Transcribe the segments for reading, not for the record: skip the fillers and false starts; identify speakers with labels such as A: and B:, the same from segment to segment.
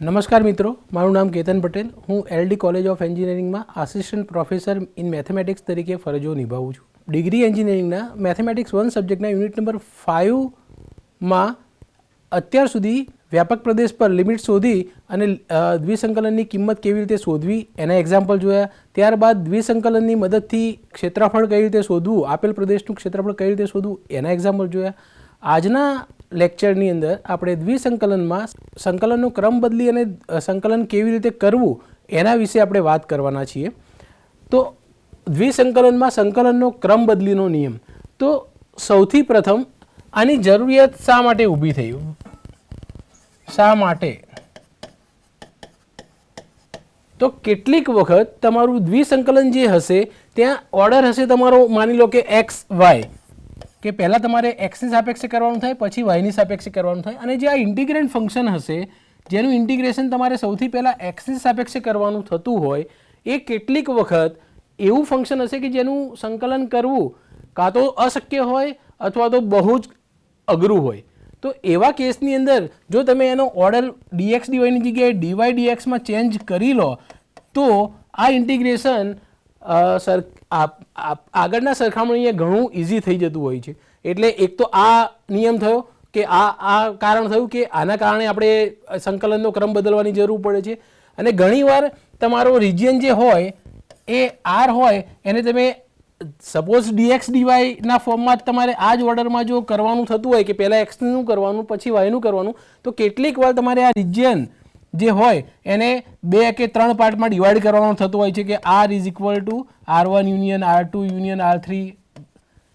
A: નમસ્કાર મિત્રો, મારું નામ કેતન પટેલ. હું એલડી કોલેજ ઓફ એન્જિનિયરિંગમાં આસિસ્ટન્ટ પ્રોફેસર ઇન મેથેમેટિક્સ તરીકે ફરજો નિભાવું છું. ડિગ્રી એન્જિનિયરિંગના મેથેમેટિક્સ 1 સબ્જેક્ટના યુનિટ નંબર 5માં અત્યાર સુધી વ્યાપક પ્રદેશ પર લિમિટ શોધી અને દ્વિસંકલનની કિંમત કેવી રીતે શોધવી એના એક્ઝામ્પલ જોયા. ત્યારબાદ દ્વિસંકલનની મદદથી ક્ષેત્રફળ કઈ રીતે શોધવું, આપેલ પ્રદેશનું ક્ષેત્રફળ કઈ રીતે શોધવું એના એક્ઝામ્પલ જોયા. આજના લેક્ચરની અંદર આપણે દ્વિસંકલનમાં સંકલનનો ક્રમ બદલી અને સંકલન કેવી રીતે કરવું એના વિશે આપણે વાત કરવાના છીએ. તો દ્વિસંકલનમાં સંકલનનો ક્રમ બદલીનો નિયમ. તો સૌથી પ્રથમ આની જરૂરિયાત શા માટે ઊભી થઈ? શા માટે? તો કેટલીક વખત તમારું દ્વિસંકલન જે હશે ત્યાં ઓર્ડર હશે તમારો, માની લો કે એક્સ વાય, કે પહેલાં તમારે એક્સની સાપેક્ષે કરવાનું થાય, પછી વાયની સાપેક્ષે કરવાનું થાય. અને જે આ ઇન્ટિગ્રેન્ટ ફંક્શન હશે જેનું ઇન્ટિગ્રેશન તમારે સૌથી પહેલાં એક્સની સાપેક્ષે કરવાનું થતું હોય, એ કેટલીક વખત એવું ફંક્શન હશે કે જેનું સંકલન કરવું કાં તો અશક્ય હોય અથવા તો બહુ જ અઘરું હોય. તો એવા કેસની અંદર જો તમે એનો ઓર્ડર ડીએક્સ ડીવાયની જગ્યાએ ડીવાય ડીએક્સમાં ચેન્જ કરી લો તો આ ઇન્ટિગ્રેશન આગળના સરખામણીએ ઘણું ઇઝી થઈ જતું હોય છે. એટલે એક તો આ નિયમ થયો કે આ કારણ થયું કે આના કારણે આપણે સંકલનનો ક્રમ બદલવાની જરૂર પડે છે. અને ઘણીવાર તમારો રિજિયન જે હોય એ આર હોય એને તમે સપોઝ ડીએક્સ ડીવાયના ફોર્મમાં તમારે આ જ ઓર્ડરમાં જો કરવાનું થતું હોય કે પહેલાં એક્સનું કરવાનું પછી વાયનું કરવાનું, તો કેટલીક વાર તમારે આ રિજિયન જે હોય એને 2 કે 3 પાર્ટમાં ડિવાઈડ કરવાનું થતું હોય છે કે R is equal to R1 union R2 union R3,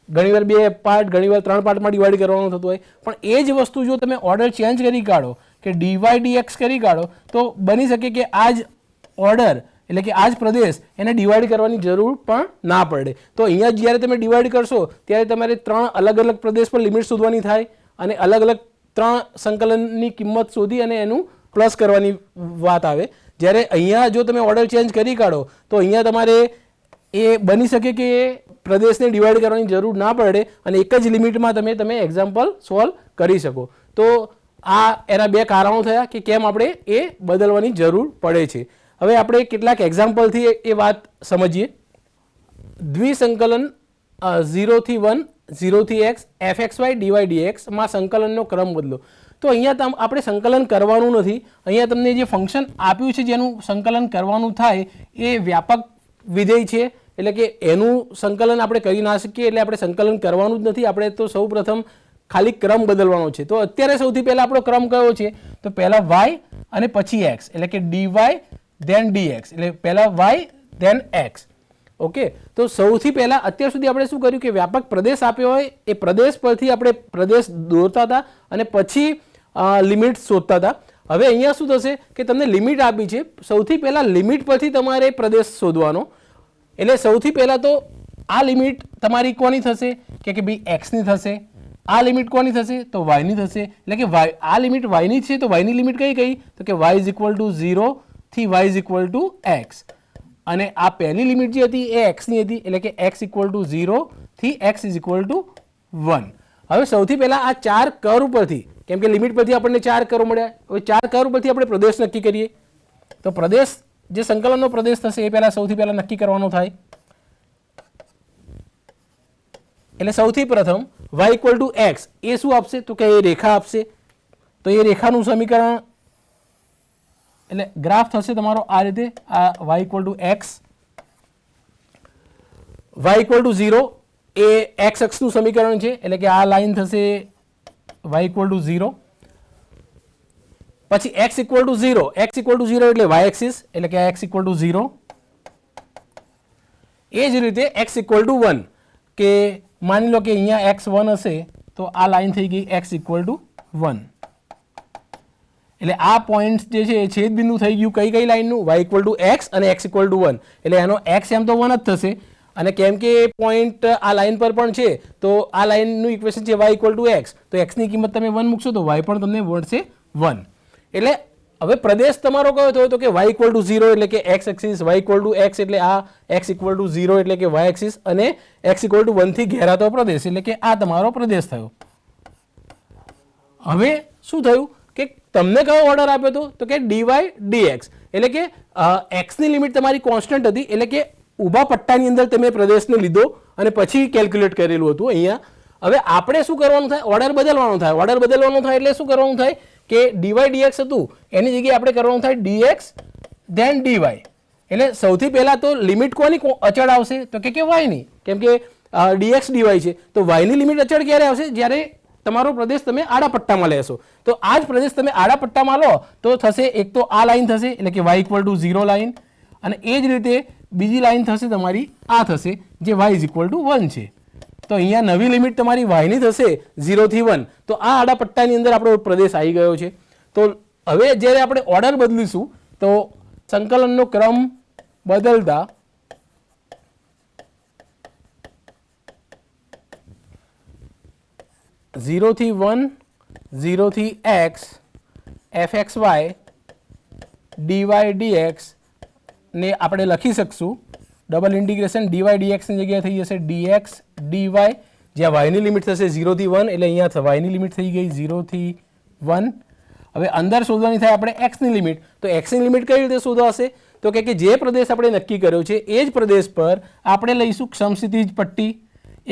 A: ઘણીવાર 2 પાર્ટ, ઘણીવાર 3 પાર્ટમાં ડિવાઈડ કરવાનું થતું હોય. પણ એ જ વસ્તુ જો તમે ઓર્ડર ચેન્જ કરી કાઢો કે ડીવાય ડીએક્સ કરી કાઢો તો બની શકે કે આ જ ઓર્ડર એટલે કે આ જ પ્રદેશ એને ડિવાઈડ કરવાની જરૂર પણ ના પડે. તો અહીંયા જ્યારે તમે ડિવાઈડ કરશો ત્યારે તમારે 3 અલગ અલગ પ્રદેશ પર લિમિટ શોધવાની થાય અને અલગ અલગ 3 સંકલનની કિંમત શોધી અને એનું પ્લસ કરવાની વાત આવે. જ્યારે અહીંયા જો તમે ઓર્ડર ચેન્જ કરી કાઢો તો અહીંયા તમારે એ બની શકે કે પ્રદેશને ડિવાઈડ કરવાની જરૂર ના પડે અને એક જ લિમિટમાં તમે એક્ઝામ્પલ સોલ્વ કરી શકો. તો આ એના 2 કારણો થયા કે કેમ આપણે એ બદલવાની જરૂર પડે છે. હવે આપણે કેટલાક એક્ઝામ્પલથી એ વાત સમજીએ. દ્વિસંકલન 0 થી 1 0 થી x fxy dy dx માં સંકલનનો ક્રમ બદલો. તો અહીંયા આપણે સંકલન કરવાનું નથી. અહીંયા તમને જે ફંક્શન આપ્યું છે જેનું સંકલન કરવાનું થાય એ વ્યાપક વિધેય છે, એટલે કે એનું સંકલન આપણે કરી ના શકીએ, એટલે આપણે સંકલન કરવાનું જ નથી. આપણે તો સૌ પ્રથમ ખાલી ક્રમ બદલવાનો છે. તો અત્યારે સૌથી પહેલાં આપણો ક્રમ કયો છે? તો પહેલાં y અને પછી x, એટલે કે dy ધેન dx, એટલે પહેલાં y ધેન x. ઓકે, તો સૌથી પહેલાં અત્યાર સુધી આપણે શું કર્યું કે વ્યાપક પ્રદેશ આપ્યો હોય એ પ્રદેશ પરથી આપણે પ્રદેશ દોરતા હતા અને પછી લિમિટ શોધતા હતા. હવે અહીંયા શું થશે કે તમને લિમિટ આપી છે, સૌથી પહેલાં લિમિટ પરથી તમારે પ્રદેશ શોધવાનો. એટલે સૌથી પહેલાં તો આ લિમિટ તમારી કોની થશે કે ભાઈ એક્સની થશે. આ લિમિટ કોની થશે? તો વાયની થશે. એટલે કે આ લિમિટ વાયની છે તો વાયની લિમિટ કઈ? તો કે y ઇઝ ઇક્વલ ટુ 0 થી y is equal to x. અને આ પહેલી લિમિટ જે હતી એ એક્સની હતી, એટલે કે x ઇક્વલ ટુ 0 થી x ઇઝ ઇક્વલ ટુ 1. હવે સૌથી પહેલાં આ 4 કર્વ પરથી, કેમ કે લિમિટ પરથી આપણને 4 કર્વ મળ્યા, હવે 4 કર્વ પરથી આપણે પ્રદેશ નક્કી કરીએ. તો પ્રદેશ જે સંકલનનો પ્રદેશ થશે એ પહેલાં સૌથી પહેલાં નક્કી કરવાનો થાય. એટલે સૌથી પ્રથમ y ઇક્વલ ટુ x એ શું આપશે? તો કે એ રેખા આપશે. તો એ રેખાનું સમીકરણ એટલે ગ્રાફ થશે તમારો આ રીતે, આ y equal to x, y equal to 0 A x અક્ષનું સમીકરણ છે, એટલે કે આ લાઈન થશે y ઇક્વલ ટુ 0. પછી x equal to 0, x equal to 0 એટલે y એક્સિસ, એટલે કે x ઇક્વલ ટુ 0. એ જ રીતે x ઇક્વલ ટુ 1, કે માની લો કે અહીંયા x1 હશે તો આ લાઈન થઈ ગઈ x ઇક્વલ ટુ 1. એટલે આ પોઈન્ટ જે છે એ છેદ બિંદુ થઈ ગયું કઈ લાઈનનું? y ઇક્વલ ટુ x અને x ઇક્વલ ટુ 1. એટલે એનો x એમ તો 1 જ થશે. અને કેમ કે પોઈન્ટ આ લાઈન પર પણ છે તો આ લાઈનનું ઇક્વેશન છે y ઇક્વલ ટુ x, તો x ની કિંમત તમે 1 મૂકશો તો y પણ તમને મળશે 1. એટલે હવે પ્રદેશ તમારો કયો થયો? તો કે y ઇક્વલ ટુ 0 એટલે કે x axis, y equal to x એટલે આ x ઇક્વલ ટુ 0 એટલે કે y એક્સિસ, અને x ઇક્વલ ટુ 1 થી ઘેરાતો પ્રદેશ એટલે કે આ તમારો પ્રદેશ થયો. હવે શું થયું કે તમને કયો ઓર્ડર આપ્યો હતો તો કે ડીવાય ડીએક્સ, એટલે કે એક્સની લિમિટ તમારી કોન્સ્ટન્ટ હતી, એટલે કે ઊભા પટ્ટાની અંદર તમે પ્રદેશને લીધો અને પછી કેલ્ક્યુલેટ કરેલું હતું અહીંયા. હવે આપણે શું કરવાનું થાય, ઓર્ડર બદલવાનો થાય. ઓર્ડર બદલવાનો થાય એટલે શું કરવાનું થાય કે ડીવાય ડીએક્સ હતું એની જગ્યાએ આપણે કરવાનું થાય ડીએક્સ ધેન ડીવાય. એટલે સૌથી પહેલા તો લિમિટ કોની અચળ આવશે તો કે વાયની, કેમ કે ડીએક્સ ડીવાય છે તો વાયની લિમિટ અચળ ક્યારે આવશે, જ્યારે તમારો પ્રદેશ તમે આડા પટ્ટામાં લેશો. તો આ જ પ્રદેશ તમે આડા પટ્ટામાં લો તો થશે એક તો આ લાઈન થશે એટલે કે y = 0 લાઈન, અને એ જ રીતે બીજી લાઈન થશે તમારી આ થશે જે y = 1 છે. તો અહીંયા નવી લિમિટ તમારી વાયની થશે 0 થી 1. તો આ આડા પટ્ટાની અંદર આપણો પ્રદેશ આવી ગયો છે. તો હવે જ્યારે આપણે ઓર્ડર બદલીશું તો સંકલનનો ક્રમ બદલતા ઝીરો થી 1, 0 થી x, fxy dy dx ને આપણે લખી શકશું ડબલ ઇન્ટિગ્રેશન dy dx ની જગ્યાએ થઈ જશે dx dy, જ્યાં y ની લિમિટ થશે 0 થી 1 એટલે અહીંયા y ની લિમિટ થઈ ગઈ 0 થી 1. હવે અંદર શોધવાની થાય આપણે x ની લિમિટ. તો x ની લિમિટ કઈ રીતે શોધાશે તો કે જે પ્રદેશ આપણે નક્કી કર્યો છે એ જ પ્રદેશ પર આપણે લઈશું સમક્ષિતિજ પટ્ટી.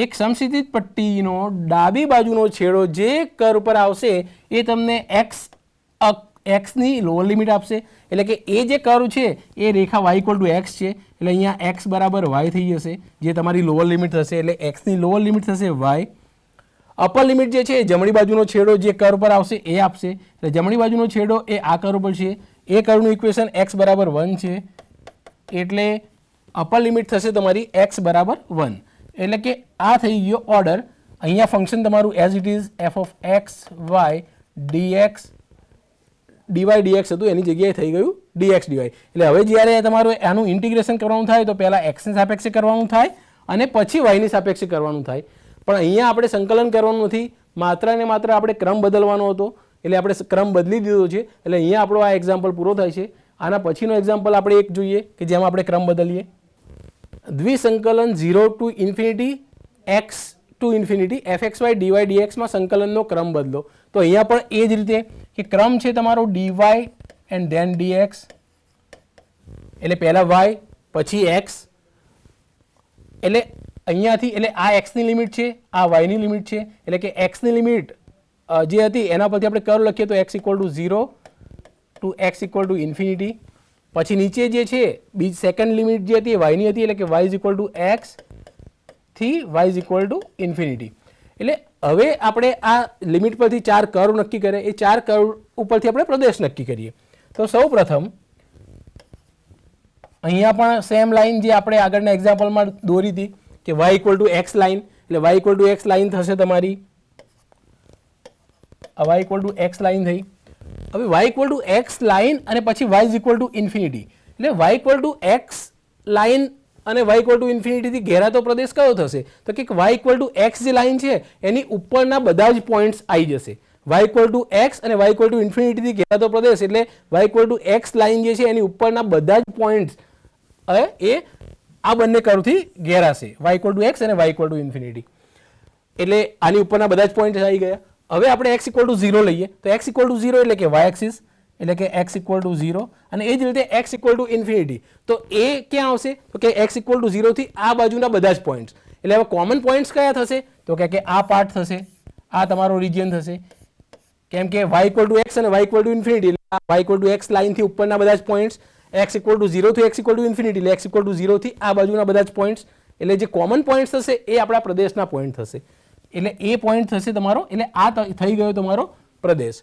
A: એક સમક્ષિતિજ પટ્ટીનો ડાબી બાજુનો છેડો જે કર્વ પર આવશે એ તમને x ની લોઅર લિમિટ આપશે, એટલે કે એ જે કર્વ છે એ રેખા y = x છે એટલે અહીંયા x = y થઈ જશે જે તમારી લોઅર લિમિટ થશે, એટલે x ની લોઅર લિમિટ થશે y. અપર લિમિટ જે છે જમણી બાજુનો છેડો જે કર્વ પર આવશે એ આપશે, એટલે જમણી બાજુનો છેડો એ આ કર્વ પર છે, એ કર્વનું ઇક્વેશન x = 1 છે એટલે અપર લિમિટ થશે તમારી x = 1. એટલે કે આ થઈ ગયો ઓર્ડર. અહીંયા ફંક્શન તમારું as it is f of x y dx dy dx હતું એની જગ્યાએ થઈ ગયું dx dy. એટલે હવે જ્યારે તમારું આનું ઇન્ટિગ્રેશન કરવાનું થાય તો પહેલાં x ની સાપેક્ષે કરવાનું થાય અને પછી y ની સાપેક્ષે કરવાનું થાય. પણ અહીંયા આપણે સંકલન કરવાનું નથી, માત્ર ને માત્ર આપણે ક્રમ બદલવાનો હતો એટલે આપણે ક્રમ બદલી દીધો છે. એટલે અહીંયા આપણો આ એક્ઝામ્પલ પૂરો થાય છે. આના પછીનો એક્ઝામ્પલ આપણે એક જોઈએ કે જેમાં આપણે ક્રમ બદલીએ. દ્વિસંકલન 0 to ∞ x to ∞ fxy dy dx માં સંકલનનો ક્રમ બદલો. તો અહીંયા પણ એ જ રીતે કે ક્રમ છે તમારો dy એન્ડ ધેન dx, એટલે પહેલા y પછી x, એટલે અહીંયાથી એટલે આ x ની લિમિટ છે આ y ની લિમિટ છે, એટલે કે x ની લિમિટ જે હતી એના પરથી આપણે કર્વ લખીએ તો x = 0 to x = ∞. પછી નીચે જે છે બીજી સેકન્ડ લિમિટ જે હતી એ y ની હતી એટલે કે y = x થી y = ∞. એટલે હવે આપણે આ લિમિટ પરથી 4 કર્વ નક્કી કરે, એ 4 કર્વ ઉપરથી આપણે પ્રદેશ નક્કી કરીએ. તો સૌ પ્રથમ અહીંયા પણ સેમ લાઈન જે આપણે આગળના એક્ઝામ્પલમાં દોરી હતી કે y = x લાઈન, એટલે y = x લાઈન થશે તમારી, y = x લાઈન થઈ. હવે y = x લાઈન અને પછી y = ∞, એટલે y = x લાઈન અને y = ∞ થી ઘેરાતો પ્રદેશ કયો થશે તો કે y = x જે લાઈન છે એની ઉપરના બધા જ પોઈન્ટ્સ આવી જશે. y = x અને y = ∞ થી ઘેરાતો પ્રદેશ એટલે y = x લાઈન જે છે એની ઉપરના બધા જ પોઈન્ટ્સ એ આ બંને કર્વથી ઘેરાશે, y = x અને y = ∞. એટલે આની ઉપરના બધા જ પોઈન્ટ્સ આવી ગયા. હવે આપણે x = 0 લઈએ તો x = 0 એટલે કે y એક્સિસ, એટલે કે x = 0, અને એ જ રીતે x = ∞. તો એ ક્યાં આવશે તો કે x = 0 થી આ બાજુના બધા જ પોઈન્ટ્સ. એટલે હવે કોમન પોઈન્ટ્સ કયા થશે તો કે આ પાર્ટ થશે, આ તમારો રિજિયન થશે, કેમ કે y = x અને y = ∞, એટલે y = x લાઈનથી ઉપરના બધા જ પોઈન્ટ્સ, x = 0 થી x = ∞, એટલે x = 0 થી આ બાજુના બધા જ પોઈન્ટ્સ. એટલે જે કોમન પોઈન્ટ્સ થશે એ આપણા પ્રદેશના પોઈન્ટ થશે, એટલે એ પોઈન્ટ થશે તમારો, એટલે આ થઈ ગયો તમારો પ્રદેશ.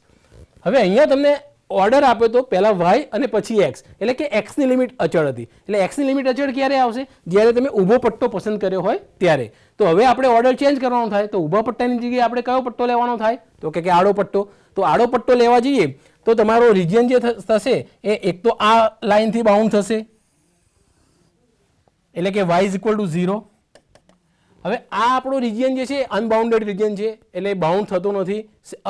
A: હવે અહીંયા તમને ઓર્ડર આપ્યો તો પહેલા y અને પછી x, એટલે કે x ની લિમિટ અચળ હતી. એટલે x ની લિમિટ અચળ ક્યારે આવશે જ્યારે તમે ઊભો પટ્ટો પસંદ કર્યો હોય ત્યારે. તો હવે આપણે ઓર્ડર ચેન્જ કરવાનો થાય તો ઊભા પટ્ટાની જગ્યાએ આપણે કયો પટ્ટો લેવાનો થાય તો કે આડો પટ્ટો. તો આડો પટ્ટો લેવા જઈએ તો તમારો રિજિયન જે થશે એ એક તો આ લાઈનથી બાઉન્ડ થશે એટલે કે y = 0. હવે આ આપણો રિજિયન જે છે અનબાઉન્ડેડ રિજિયન છે એટલે બાઉન્ડ થતો નથી,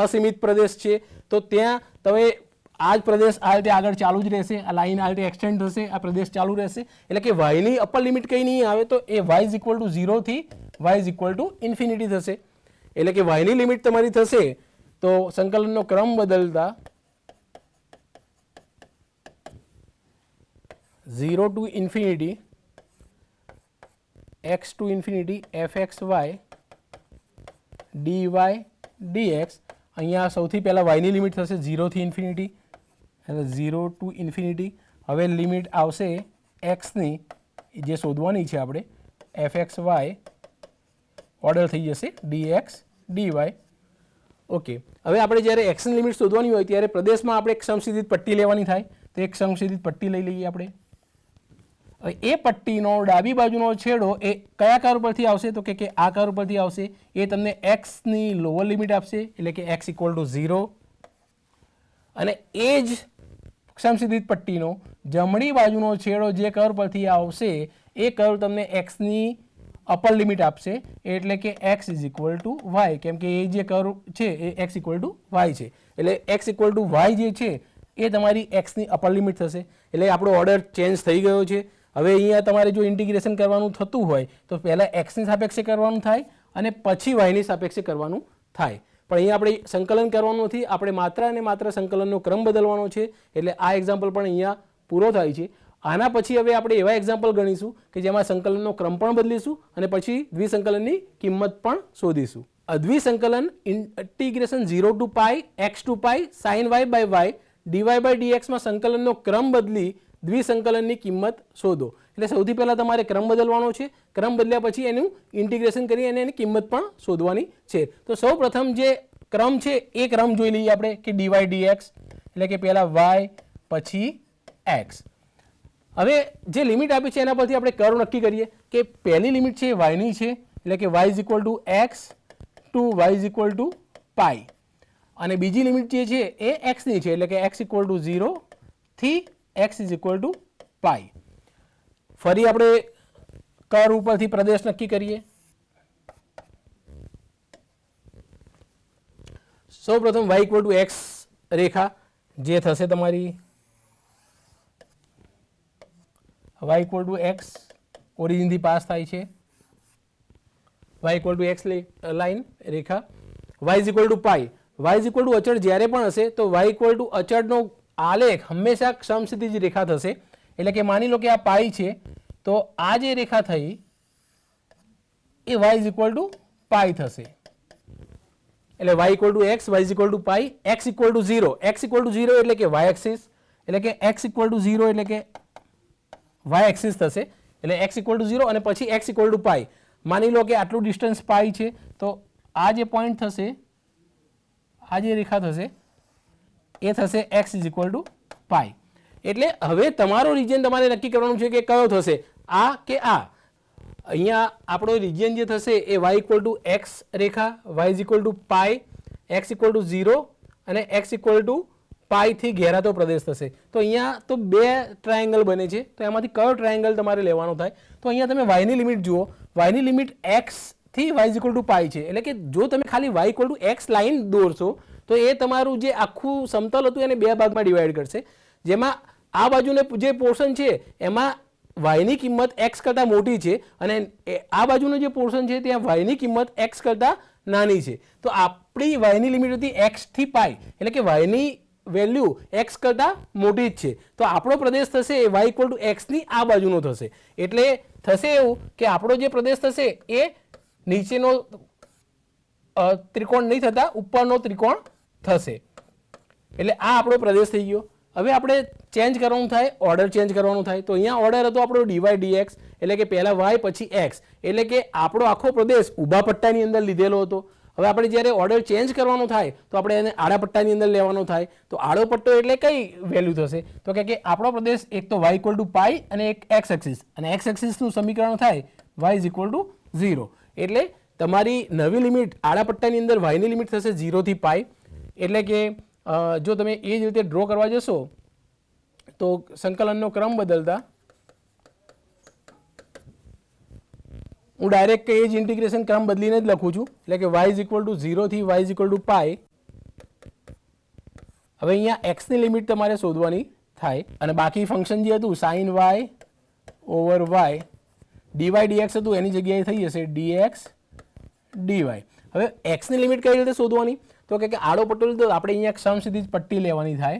A: અસીમિત પ્રદેશ છે. તો ત્યાં તમે આ જ પ્રદેશ આ રીતે આગળ ચાલુ જ રહેશે, આ લાઈન આ રીતે એક્સટેન્ડ થશે, આ પ્રદેશ ચાલુ રહેશે, એટલે કે y ની અપર લિમિટ કઈ નહીં આવે તો એ y = 0 થી y = ∞ થશે. એટલે કે y ની લિમિટ તમારી થશે તો સંકલનનો ક્રમ બદલતા 0 to infinity x to infinity fxy dy dx. અહીંયા સૌથી પહેલાં વાયની લિમિટ થશે 0 થી ઇન્ફિનિટી, એટલે 0 ટુ ઇન્ફિનિટી. હવે લિમિટ આવશે એક્સની જે શોધવાની છે આપણે, fxy ઓર્ડર થઈ જશે dx dy. ઓકે, હવે આપણે જ્યારે એક્સની લિમિટ શોધવાની હોય ત્યારે પ્રદેશમાં આપણે એક સમસીધિત પટ્ટી લેવાની થાય. તો એક સમસીધિત પટ્ટી લઈ લઈએ આપણે. એ પટ્ટીનો ડાબી બાજુનો છેડો એ કયા કર્વ પરથી આવશે? તો કે આ કર્વ પરથી આવશે. એ તમને એક્સની લોઅર લિમિટ આપશે, એટલે કે x = 0. અને એ જ સમસીધિત પટ્ટીનો જમણી બાજુનો છેડો જે કર્વ પરથી આવશે એ કર્વ તમને એક્સની અપર લિમિટ આપશે, એટલે કે x = y, કેમ કે એ જે કર્વ છે એ x = y છે. એટલે x = y જે છે એ તમારી એક્સની અપર લિમિટ થશે. એટલે આપણો ઓર્ડર ચેન્જ થઈ ગયો છે. હવે અહીંયા તમારે જો ઇન્ટિગ્રેશન કરવાનું થતું હોય તો પહેલાં એક્સની સાપેક્ષે કરવાનું થાય અને પછી વાયની સાપેક્ષે કરવાનું થાય. પણ અહીંયા આપણે સંકલન કરવાનું નથી, આપણે માત્ર અને માત્ર સંકલનનો ક્રમ બદલવાનો છે. એટલે આ એક્ઝામ્પલ પણ અહીંયા પૂરો થાય છે. આના પછી હવે આપણે એવા એક્ઝામ્પલ ગણીશું કે જેમાં સંકલનનો ક્રમ પણ બદલીશું અને પછી દ્વિસંકલનની કિંમત પણ શોધીશું. દ્વિસંકલન integration 0 to π x to π sin y/y dy/dx માં સંકલનનો ક્રમ બદલી દ્વિસંકલનની કિંમત શોધો. એટલે સૌથી પહેલાં તમારે ક્રમ બદલવાનો છે. ક્રમ બદલ્યા પછી એનું ઇન્ટિગ્રેશન કરી અને એની કિંમત પણ શોધવાની છે. તો સૌ પ્રથમ જે ક્રમ છે એ ક્રમ જોઈ લઈએ આપણે કે dy dx, એટલે કે પહેલાં y પછી x. હવે જે લિમિટ આપી છે એના પરથી આપણે કર્વ નક્કી કરીએ કે પહેલી લિમિટ છે વાયની છે, એટલે કે y = x to y = π. અને બીજી લિમિટ જે છે એ એક્સની છે, એટલે કે x = 0 થી x = π. ફરી આપણે કર્વ ઉપરથી પ્રદેશ નક્કી કરીએ. સૌપ્રથમ y = x રેખા જે થશે તમારી y = x ઓરિજિનથી પાસ થાય છે, y = x લાઈન રેખા. y = π. y અચળ જ્યારે પણ હશે તો y અચળનો આલેખ હંમેશા સમક્ષિતિજ રેખા થશે. એટલે કે માની લો કે આ પાઈ છે તો આ જે રેખા થઈ એ y = π થશે. એટલે y x, y π, x = 0. x = 0 એટલે કે y એક્સિસ, એટલે કે x = 0 એટલે કે y એક્સિસ થશે. એટલે x = 0 અને પછી x = π. માની લો કે આટલું ડિસ્ટન્સ પાઈ છે તો આ જે પોઈન્ટ થશે, આ જે રેખા થશે એ થશે x = π. એટલે હવે તમારો રિજિયન તમારે નક્કી કરવાનું છે કે કયો થશે, આ કે આ. અહીંયા આપણો રિજિયન જે થશે એ y = x રેખા, y = π, x = 0 અને x = π થી ઘેરાતો પ્રદેશ થશે. તો અહીંયા તો બે ટ્રાયેંગલ બને છે, તો એમાંથી કયો ટ્રાયેંગલ તમારે લેવાનો થાય? તો અહીંયા તમે y ની લિમિટ જુઓ. y ની લિમિટ x થી y = π છે. એટલે કે જો તમે ખાલી y = x લાઈન દોરશો તો એ તમારું જે આખું સમતલ હતું એને બે ભાગમાં ડિવાઈડ કરશે, જેમાં આ બાજુને જે પોર્શન છે એમાં વાયની કિંમત x કરતાં મોટી છે અને આ બાજુનો જે પોર્શન છે ત્યાં વાયની કિંમત x કરતાં નાની છે. તો આપણી વાયની લિમિટ હતી x થી π, એટલે કે વાયની વેલ્યુ x કરતાં મોટી જ છે. તો આપણો પ્રદેશ થશે એ y = x ની આ બાજુનો થશે. એટલે થશે એવું કે આપણો જે પ્રદેશ થશે એ નીચેનો ત્રિકોણ નહીં થતા ઉપરનો ત્રિકોણ થશે. એટલે આ આપણો પ્રદેશ થઈ ગયો. હવે આપણે ચેન્જ કરવાનું થાય, ઓર્ડર ચેન્જ કરવાનું થાય. તો અહીંયા ઓર્ડર હતો આપણો dy dx, એટલે કે પહેલાં y પછી x, એટલે કે આપણો આખો પ્રદેશ ઊભા પટ્ટાની અંદર લીધેલો હતો. હવે આપણે જ્યારે ઓર્ડર ચેન્જ કરવાનો થાય તો આપણે એને આડા પટ્ટાની અંદર લેવાનો થાય. તો આડો પટ્ટો એટલે કઈ વેલ્યુ થશે? તો કે આપણો પ્રદેશ એક તો y = π અને એક x એક્સિસ, અને x એક્સિસનું સમીકરણ થાય y = 0. એટલે તમારી નવી લિમિટ આડા પટ્ટાની અંદર y ની લિમિટ થશે 0 થી π. એટલે કે જો તમે એ જ રીતે ડ્રો કરવા જશો તો સંકલનનો ક્રમ બદલતા હું ડાયરેક્ટ એ જ ઇન્ટિગ્રેશન ક્રમ બદલીને જ લખું છું. એટલે કે y = 0 થી y = π. હવે અહીંયા x ની લિમિટ તમારે શોધવાની થાય અને બાકી ફંક્શન જે હતું sin y/y dy dx હતું એની જગ્યાએ થઈ જશે dx dy. હવે x ની લિમિટ કઈ રીતે શોધવાની? તો કે આડો પટ્ટો લીધો આપણે અહીંયા સમક્ષિતિજ પટ્ટી લેવાની થાય,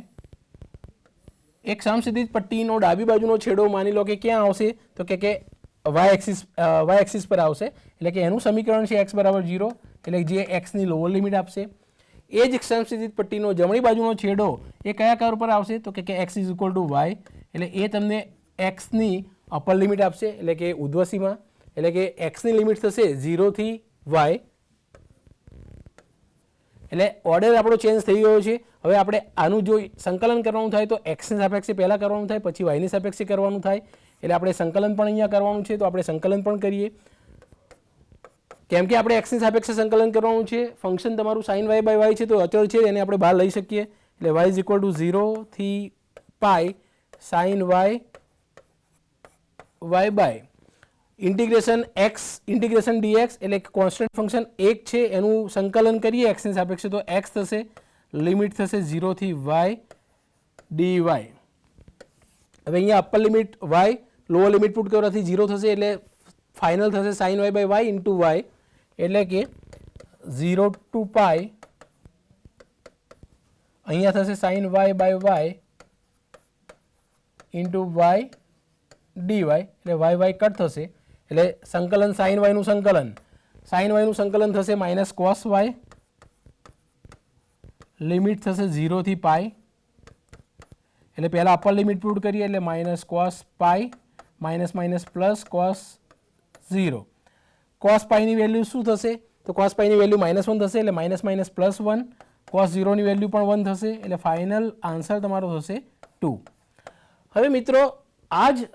A: એક સમક્ષિતિજ પટ્ટીનો ડાબી બાજુનો છેડો માની લો કે ક્યાં આવશે, તો કે વાય એક્સિસ પર આવશે, એટલે કે એનું સમીકરણ છે x બરાબર 0, એટલે જે એક્સની લોઅર લિમિટ આપશે. એ જ સમક્ષિતિજ પટ્ટીનો જમણી બાજુનો છેડો એ કયા કર્વ પર આવશે, તો કે x is equal to y, એટલે એ તમને એક્સની અપર લિમિટ આપશે, એટલે કે ઉર્ધ્વસીમા, એટલે કે એક્સની લિમિટ થશે 0 થી y. એટલે ઓર્ડર આપણો ચેન્જ થઈ ગયો છે. હવે આપણે આનું જો સંકલન કરવાનું થાય તો એક્સની સાપેક્ષે પહેલાં કરવાનું થાય, પછી વાયની સાપેક્ષે કરવાનું થાય. એટલે આપણે સંકલન પણ અહીંયા કરવાનું છે, તો આપણે સંકલન પણ કરીએ. કેમ કે આપણે એક્સની સાપેક્ષે સંકલન કરવાનું છે, ફંક્શન તમારું sin y બાય y છે તો અચળ છે, એને આપણે બહાર લઈ શકીએ. એટલે y ઇઝ ઇક્વલ ટુ 0 થી pi sin y by integration x integration dx, એટલે કોન્સ્ટન્ટ ફંક્શન 1 છે એનું સંકલન કરીએ એક્સની સાપેક્ષે તો x થશે, લિમિટ થશે 0 થી y dy. હવે અહીંયા upper limit y, lower limit put કરવાથી 0 થશે, એટલે ફાઇનલ થશે sin y by y into y, એટલે કે 0 ટુ પાઈ અહીંયા થશે sin y by y into y dy, એટલે y કટ થશે, એટલે સંકલન sin y નું સંકલન થશે માઇનસ cos y, લિમિટ થશે 0 થી પાઈ, એટલે પહેલા અપર લિમિટ પુટ કરીએ, એટલે minus cos pi minus minus plus cos 0. cos પાઈની વેલ્યુ શું થશે, તો cos પાઈની વેલ્યુ -1 થશે, એટલે માઇનસ માઇનસ પ્લસ 1, cos 0ની વેલ્યુ પણ 1 થશે, એટલે ફાઇનલ આન્સર તમારો થશે 2. હવે મિત્રો આ જ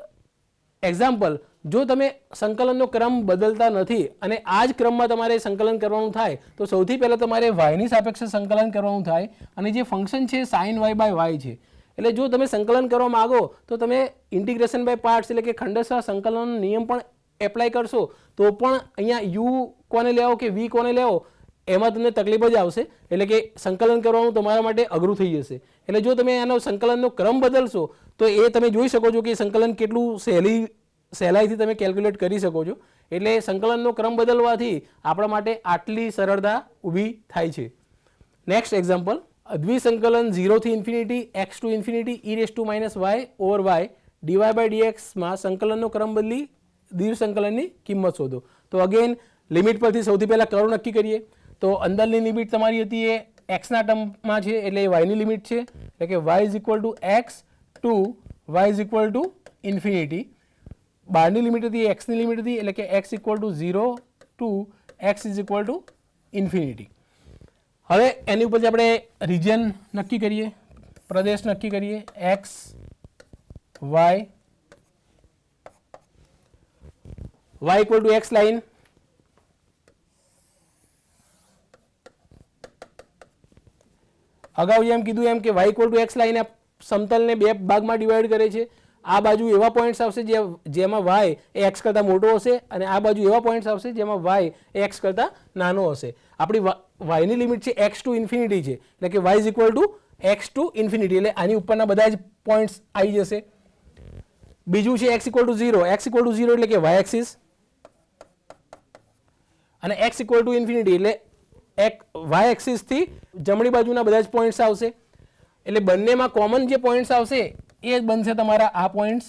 A: એક્ઝામ્પલ જો તમે સંકલનનો ક્રમ બદલતા નથી અને આ જ ક્રમમાં તમારે સંકલન કરવાનું થાય તો સૌથી પહેલાં તમારે વાયની સાપેક્ષે સંકલન કરવાનું થાય, અને જે ફંક્શન છે sin y બાય y છે. એટલે જો તમે સંકલન કરવા માગો તો તમે ઇન્ટિગ્રેશન બાય પાર્ટ્સ એટલે કે ખંડશઃ સંકલનનો નિયમ પણ એપ્લાય કરશો તો પણ અહીંયા u કોને લેવો કે v કોને લેવો એમાં તમને તકલીફ જ આવશે, એટલે કે સંકલન કરવાનું તમારા માટે અઘરું થઈ જશે. એટલે જો તમે એનો સંકલનનો ક્રમ બદલશો તો એ તમે જોઈ શકો છો કે સંકલન કેટલું સહેલાઈથી તમે કેલ્ક્યુલેટ કરી શકો છો. એટલે સંકલનનો ક્રમ બદલવાથી આપણા માટે આટલી સરળતા ઊભી થાય છે. નેક્સ્ટ એક્ઝામ્પલ, દ્વિસંકલન 0 થી infinity x to infinity e raise to minus y over y dy by dxમાં સંકલનનો ક્રમ બદલી દ્વિસંકલનની કિંમત શોધો. તો અગેન લિમિટ પરથી સૌથી પહેલાં કર્વ નક્કી કરીએ. તો અંદરની લિમિટ તમારી હતી એ એક્સના ટર્મમાં છે, એટલે એ વાયની લિમિટ છે, એટલે કે y is equal to x to y is equal to infinity. બહારની લિમિટ હતી એક્સની લિમિટ હતી, એટલે કે x equal to 0 to x is equal to infinity. હવે એની ઉપરથી આપણે રિજન નક્કી કરીએ, પ્રદેશ નક્કી કરીએ, x y equal to x line, અગાઉ જેમ કીધું એમ કે y equal to x line સમતલને બે ભાગમાં ડિવાઈડ કરે છે. આ બાજુ એવા પોઈન્ટ્સ આવશે જેમાં y એ x કરતાં મોટો હશે અને આ બાજુ એવા પોઈન્ટ્સ આવશે જેમાં y એ x કરતાં નાનો હશે. આપણી yની લિમિટ છે x ટુ ઇન્ફિનિટી છે, એટલે કે y is equal to x to infinity, એટલે આની ઉપરના બધા જ પોઈન્ટ્સ આવી જશે. બીજું છે x equal to 0, x equal to 0 એટલે કે y એક્સિસ, અને x ઇક્વલ ટુ ઇન્ફિનિટી એટલે y એક્સિસથી જમણી બાજુના બધા જ પોઈન્ટ્સ આવશે. એટલે બંનેમાં કોમન જે પોઈન્ટ્સ આવશે એ બનશે તમારા આ પોઈન્ટ્સ.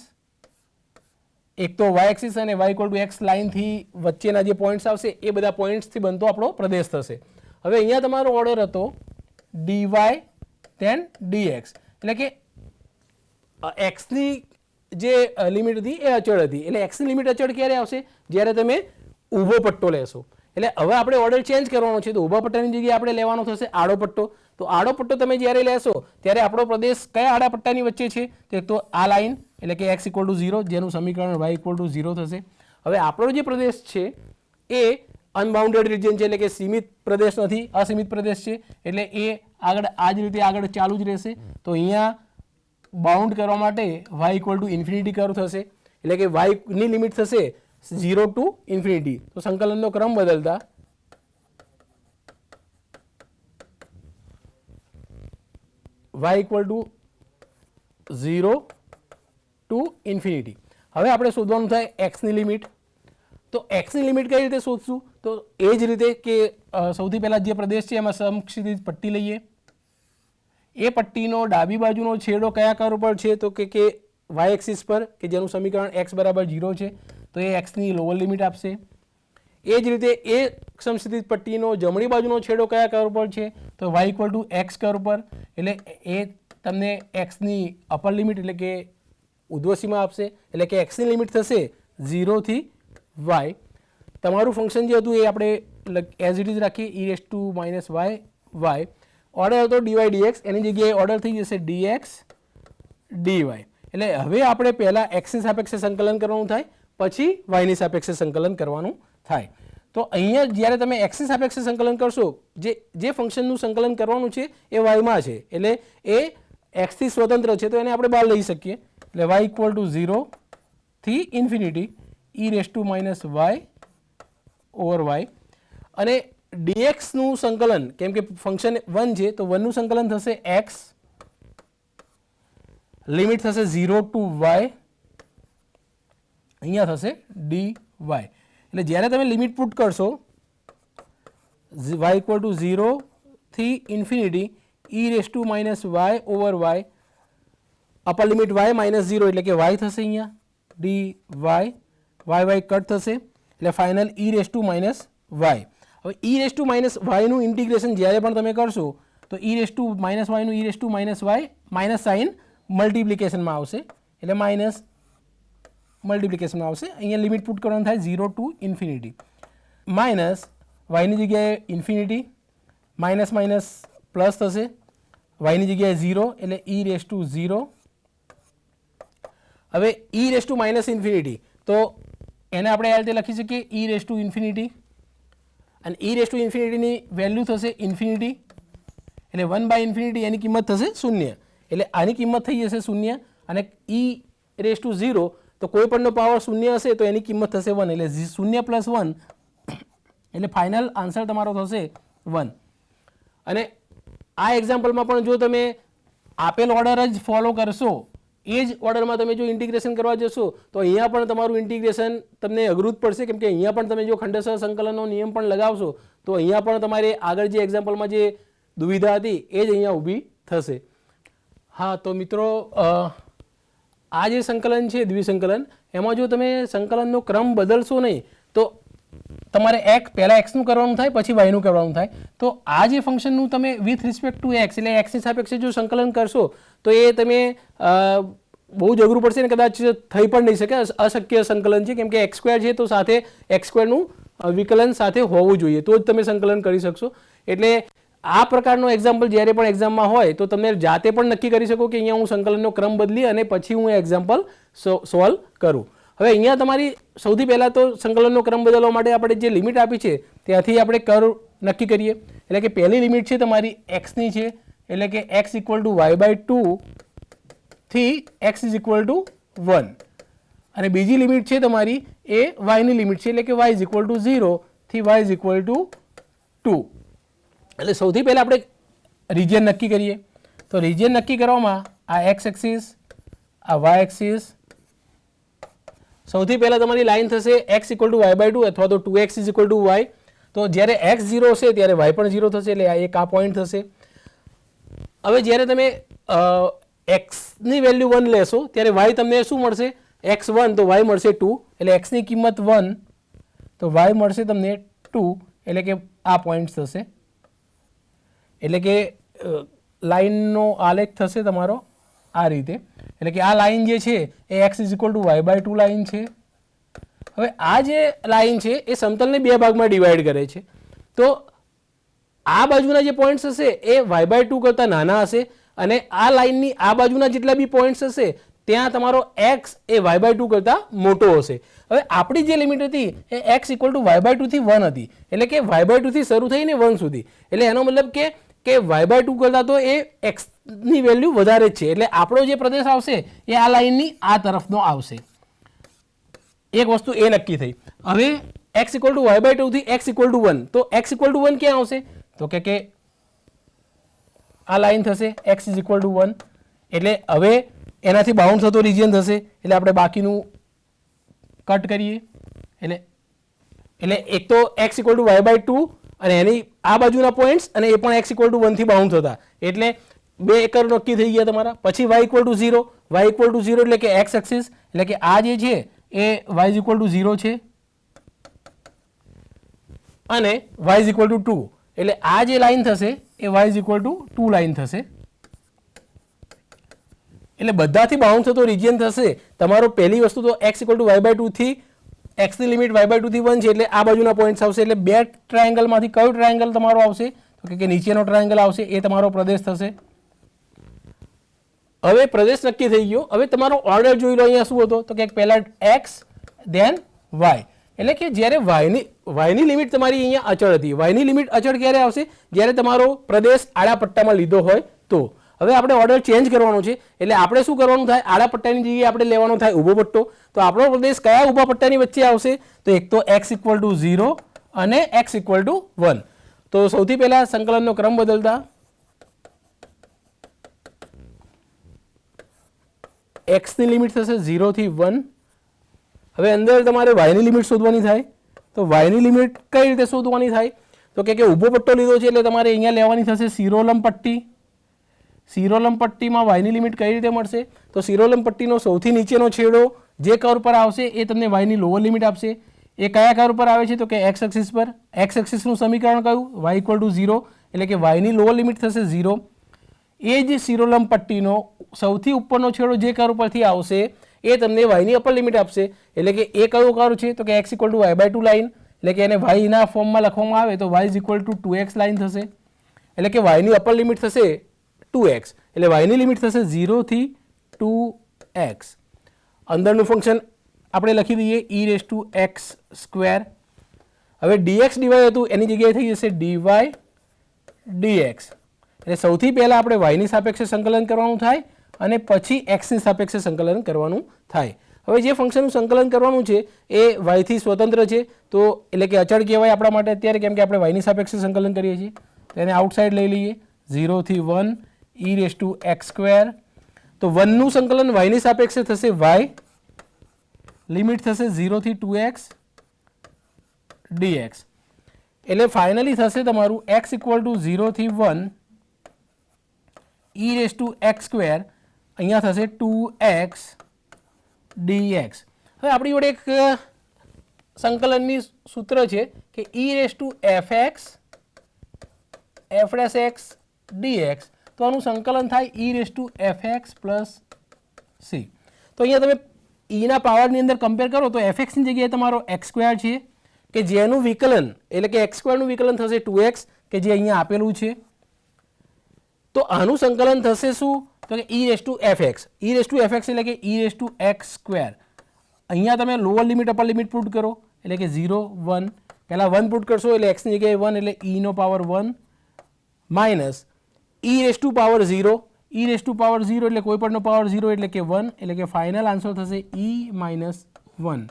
A: એક તો y એક્સિસ અને y ઇક્વલ ટુ x લાઇનથી વચ્ચેના જે પોઈન્ટ્સ આવશે એ બધા પોઈન્ટ્સથી બનતો આપણો પ્રદેશ થશે. હવે અહીંયા તમારો ઓર્ડર હતો dy then dx, એટલે કે એક્સની જે લિમિટ હતી એ અચળ હતી. એટલે એક્સની લિમિટ અચળ ક્યારે આવશે, જ્યારે તમે ઊભો પટ્ટો લેશો. એટલે હવે આપણે ઓર્ડર ચેન્જ કરવાનો છે, તો ઊભા પટ્ટાની જગ્યાએ આપણે લેવાનો થશે આડો પટ્ટો. તો આડો પટ્ટો તમે જ્યારે લેશો ત્યારે આપણો પ્રદેશ કયા આડા પટ્ટાની વચ્ચે છે, તે તો આ લાઈન, એટલે કે x ઇક્વલ ટુ 0 જેનું સમીકરણ y ઇક્વલ ટુ 0 થશે. હવે આપણો જે પ્રદેશ છે એ અનબાઉન્ડેડ રિજન છે, એટલે કે સીમિત પ્રદેશ નથી, અસીમિત પ્રદેશ છે. એટલે એ આગળ આ જ રીતે આગળ ચાલુ જ રહેશે. તો અહીંયા બાઉન્ડ કરવા માટે y equal to infinity curve થશે, એટલે કે y ની લિમિટ થશે 0 ટુ ઇન્ફિનિટી. તો સંકલનનો ક્રમ બદલતા y equal to 0 two infinity. હવે આપણે શોધવાનું થાય એક્સની લિમિટ. તો એક્સની લિમિટ કઈ રીતે શોધશું, તો એ જ રીતે કે સૌથી પહેલાં જે પ્રદેશ છે એમાં સમક્ષિતિજ પટ્ટી લઈએ, એ પટ્ટીનો ડાબી બાજુનો છેડો કયા કર્વ પર છે તો કે વાય એક્સિસ પર, કે જેનું સમીકરણ x બરાબર 0 છે, તો એ એક્સની લોઅર લિમિટ આપશે. એ જ રીતે એ સમસ્થિત પટ્ટીનો જમણી બાજુનો છેડો કયા કર્વ પર છે તો y equal to x curve પર, એટલે એ તમને એક્સની અપર લિમિટ એટલે કે ઉર્ધ્વસીમા આપશે, એટલે કે એક્સની લિમિટ થશે 0 થી y. તમારું ફંક્શન જે હતું એ આપણે એઝ ઇટ ઇઝ રાખીએ, e raise to minus y y. Order હતો dy dx, એની જગ્યાએ ઓર્ડર થઈ જશે dx dy. એટલે હવે આપણે પહેલાં એક્સની સાપેક્ષે સંકલન કરવાનું થાય, પછી વાયની સાપેક્ષે સંકલન કરવાનું થાય. તો અહીંયા જ્યારે તમે એક્સની સાપેક્ષે સંકલન કરશો, જે ફંક્શનનું સંકલન કરવાનું છે એ વાયમાં છે, એટલે એ એક્સથી સ્વતંત્ર છે, તો એને આપણે બહાર લઈ શકીએ. એટલે વાય ઇક્વલ ટુ 0 થી infinity e raise to minus y over y. અને dxનું સંકલન, કેમ કે ફંક્શન 1 છે તો 1નું સંકલન થશે x, લિમિટ થશે 0 ટુ y, અહીંયા થશે dy. એટલે જ્યારે તમે લિમિટ પુટ કરશો y ઇક્વલ ટુ 0 થી infinity e raise to minus y over y, upper limit y minus 0 એટલે કે y થશે અહીંયા dy, y કટ થશે, એટલે final e raise to minus y. હવે e રેઝ ટુ માઇનસ વાયનું ઇન્ટિગ્રેશન જ્યારે પણ તમે કરશો તો e રેઝ ટુ માઇનસ વાયનું e raise to minus y minus sign મલ્ટિપ્લિકેશનમાં આવશે, એટલે માઇનસ મલ્ટિપ્લિકેશનમાં આવશે. અહીંયા લિમિટ પુટ કરવાનું થાય 0 ટુ ઇન્ફિનિટી, માઇનસ વાયની જગ્યાએ ઇન્ફિનિટી, માઇનસ માઇનસ પ્લસ થશે, વાયની જગ્યાએ 0 એટલે e રેઝ ટુ 0. હવે e raise to minus infinity, તો એને આપણે આ રીતે લખી શકીએ e રેઝ ટુ ઇન્ફિનિટી, અને e રેઝ ટુ ઇન્ફિનિટીની વેલ્યુ થશે ઇન્ફિનિટી, એટલે 1 બાય ઇન્ફિનિટી એની કિંમત થશે 0, એટલે આની કિંમત થઈ જશે 0, અને e રેઝ ટુ 0 તો કોઈ પણનો પાવર 0 હશે તો એની કિંમત થશે 1, એટલે 0 પ્લસ 1, એટલે ફાઇનલ આન્સર તમારો થશે 1. અને આ એક્ઝામ્પલમાં પણ જો તમે આપેલ ઓર્ડર જ ફોલો કરશો, એ જ ઓર્ડરમાં તમે જો ઇન્ટિગ્રેશન કરવા જશો તો અહીંયા પણ તમારું ઇન્ટિગ્રેશન તમને અઘરું જ પડશે, કેમ કે અહીંયા પણ તમે જો ખંડેસર સંકલનનો નિયમ પણ લગાવશો તો અહીંયા પણ તમારે આગળ જે એક્ઝામ્પલમાં જે દુવિધા હતી એ જ અહીંયા ઊભી થશે. હા, તો મિત્રો આ જે સંકલન છે દ્વિસંકલન, એમાં જો તમે સંકલનનો ક્રમ બદલશો નહીં તો તમારે પહેલાં એક્સનું કરવાનું થાય, પછી વાયનું કરવાનું થાય. તો આ જે ફંક્શનનું તમે વિથ રિસ્પેક્ટ ટુ એક્સ એટલે એક્સની સાપેક્ષે જો સંકલન કરશો તો એ તમે બહુ જ અઘરું પડશે ને કદાચ થઈ પણ નહીં શકે, અશક્ય સંકલન છે, કેમ કે એક્સ સ્ક્વેર છે તો સાથે એક્સ સ્ક્વેરનું વિકલન સાથે હોવું જોઈએ તો જ તમે સંકલન કરી શકશો. એટલે આ પ્રકારનો એક્ઝામ્પલ જ્યારે પણ એક્ઝામમાં હોય તો તમે જાતે પણ નક્કી કરી શકો કે અહીંયા હું સંકલનનો ક્રમ બદલી અને પછી હું એક્ઝામ્પલ સોલ્વ કરું. હવે અહીંયા તમારી સૌથી પહેલાં તો સંકલનનો ક્રમ બદલવા માટે આપણે જે લિમિટ આપી છે ત્યાંથી આપણે કર્વ નક્કી કરીએ. એટલે કે પહેલી લિમિટ છે તમારી એક્સની છે, એટલે કે x equal to y by 2 થી એક્સ ઇઝ ઇક્વલ ટુ 1, અને બીજી લિમિટ છે તમારી એ વાયની લિમિટ છે, એટલે કે વાય ઇઝ ઇક્વલ ટુ 0 થી વાય ઇઝ ઇક્વલ ટુ 2. એટલે સૌથી પહેલાં આપણે રિજિયન નક્કી કરીએ. તો રિજિયન નક્કી કરવામાં આ એક્સ એક્સિસ, આ વાય એક્સિસ, સૌથી પહેલાં તમારી લાઈન થશે x equal to y by 2 અથવા તો 2x is equal to Y. તો જ્યારે x 0 હશે ત્યારે y પણ 0 થશે, એટલે આ એક આ પોઈન્ટ થશે. હવે જ્યારે તમે xની વેલ્યુ 1 લેશો ત્યારે y તમને શું મળશે, x 1 તો y મળશે 2, એટલે xની કિંમત 1 તો y મળશે તમને 2, એટલે કે આ પોઈન્ટ થશે. એટલે કે લાઈનનો આલેખ થશે તમારો આ રીતે, એટલે કે આ લાઈન જે છે એ x is equal to y by 2 line છે. હવે આ જે લાઈન છે એ સમતલને બે ભાગમાં ડિવાઈડ કરે છે, તો આ બાજુના જે પોઈન્ટ્સ હશે એ વાય બાય 2 કરતાં નાના હશે, અને આ લાઈનની આ બાજુના જેટલા બી પોઈન્ટ્સ હશે ત્યાં તમારો x એ વાય બાય 2 કરતાં મોટો હશે. હવે આપણી જે લિમિટ હતી એ x equal to y by 2 થી 1 હતી, એટલે કે વાય બાય 2 થી શરૂ થઈને 1 સુધી, એટલે એનો મતલબ કે વાય બાય 2 કરતાં તો એ એક્સની વેલ્યુ વધારે જ છે, એટલે આપણો જે પ્રદેશ આવશે એ આ લાઈનની આ તરફનો આવશે. એક વસ્તુ એ નક્કી થઈ. હવે x equal to y by 2 થી x ઇક્વલ ટુ 1, તો x ઇક્વલ ટુ 1 ક્યાં આવશે, તો કે આ લાઈન થશે x ઇઝ ઇક્વલ ટુ 1, એટલે હવે એનાથી બાઉન્ડ થતો રિજિયન થશે, એટલે આપણે બાકીનું કટ કરીએ. એટલે એક તો x equal to y by 2 અને એની આ બાજુના પોઈન્ટ્સ, અને એ પણ x ઇક્વલ ટુ 1 થી બાઉન્ડ થતા, એટલે બે એકર નક્કી થઈ ગયા તમારા. પછી y equal to 0, y equal to 0 એટલે કે એક્સ એક્સિસ, એટલે કે આ જે છે એ y ઇક્વલ ટુ 0 છે અને y ઇક્વલ ટુ 2, એટલે આ જે લાઈન થશે એ y ઇક્વલ ટુ 2 લાઈન થશે. એટલે બધાથી બાઉન્ડ થતો રિજિયન થશે તમારો. પહેલી વસ્તુ તો x ઇક્વલ ટુ y/2 થી x ની લિમિટ y/2 થી 1 છે એટલે આ બાજુના પોઈન્ટ્સ આવશે. એટલે બે ટ્રાયેંગલમાંથી કયો ટ્રાયેંગલ તમારો આવશે તો કે નીચેનો ટ્રાયેંગલ આવશે, એ તમારો પ્રદેશ થશે. હવે પ્રદેશ નક્કી થઈ ગયો. હવે તમારો ઓર્ડર જોઈ લો. અહીંયા શું હતો તો કે પહેલા x ધેન y, એટલે કે જ્યારે yની લિમિટ તમારી અહીંયા અચળ હતી. yની લિમિટ અચળ ક્યારે આવશે? જ્યારે તમારો પ્રદેશ આડા પટ્ટામાં લીધો હોય તો. હવે આપણે ઓર્ડર ચેન્જ કરવાનો છે એટલે આપણે શું કરવાનું થાય? આડા પટ્ટાની જગ્યાએ આપણે લેવાનો થાય ઊભો પટ્ટો. તો આપણો પ્રદેશ કયા ઊભા પટ્ટાની વચ્ચે આવશે? તો એક તો x ઇક્વલ ટુ 0 અને x ઇક્વલ ટુ 1. તો સૌથી પહેલા સંકલનનો ક્રમ બદલતા x ની લિમિટ થશે 0 થી 1. હવે અંદર તમારે y ની લિમિટ શોધવાની થાય. તો y ની લિમિટ કઈ રીતે શોધવાની થાય? તો કે ઊભો પટ્ટો લીધો છે એટલે તમારે અહીંયા લેવાની થશે શિરોલંબ પટ્ટી. શિરોલંબ પટ્ટીમાં y ની લિમિટ કઈ રીતે મળશે? તો શિરોલંબ પટ્ટીનો સૌથી નીચેનો છેડો જે કર્વ પર આવશે એ તમને y ની લોઅર લિમિટ આપશે. એ કયા કર્વ પર આવે છે તો કે x એક્સિસ પર. x એક્સિસનું સમીકરણ કયું? y ઇક્વલ ટુ 0, એટલે કે y ની લોઅર લિમિટ થશે 0. એ જ શિરોલંબ પટ્ટીનો સૌથી ઉપરનો છેડો જે કર્વ પરથી આવશે એ તમને y ની અપર લિમિટ આપશે. એટલે કે એ કયો કર્વ છે તો કે x equal two y/2 line, એટલે કે એને y ના ફોર્મમાં લખવામાં આવે તો y equal two 2x line થશે. એટલે કે y ની અપર લિમિટ થશે 2x, એટલે y ની લિમિટ થશે 0 થી 2x. અંદરનું ફંક્શન આપણે લખી દઈએ e⁻x². હવે dx dy હતું એની જગ્યાએ થઈ જશે dy dx. એટલે સૌથી પહેલા આપણે y ની સાપેક્ષે સંકલન કરવાનું થાય અને પછી x ની સાપેક્ષે સંકલન કરવાનું થાય. હવે જે ફંક્શનનું સંકલન કરવાનું છે એ y થી સ્વતંત્ર છે, તો એટલે કે અચળ કહેવાય આપણા માટે અત્યારે, કેમ કે આપણે y ની સાપેક્ષે સંકલન કરીએ છીએ. તેને આઉટસાઇડ લઈ લઈએ 0 થી 1 e⁻x². તો 1 નું સંકલન y ની સાપેક્ષે થશે y, લિમિટ થશે 0 થી 2x dx. એટલે ફાઇનલી થશે તમારું x ઇક્વલ ટુ 0 થી 1 e⁻x², અહીંયા થશે 2x dx. હવે આપણી જોડે એક સંકલનની સૂત્ર છે કે e⁻fx f'(x) dx. તો આનું સંકલન થાય e⁻fx પ્લસ c. તો અહીંયા તમે ના પાવરની અંદર કમ્પેર કરો તો fx ની જગ્યાએ તમારો x² છે કે જેનું વિકલન એટલે કે x² નું વિકલન થશે 2x કે જે અહીંયા આપેલું છે. તો આનું સંકલન થશે શું તો કે e⁻fx. e⁻fx એટલે કે e⁻x². અહીંયા તમે lower limit upper limit put કરો એટલે કે 0 1. પહેલા 1 પુટ કરશો એટલે x ની જગ્યાએ 1 એટલે e નો પાવર 1 માઇનસ e⁻0. e⁻0 એટલે કોઈ પણનો પાવર 0 એટલે કે 1, એટલે કે ફાઇનલ આન્સર થશે e-1.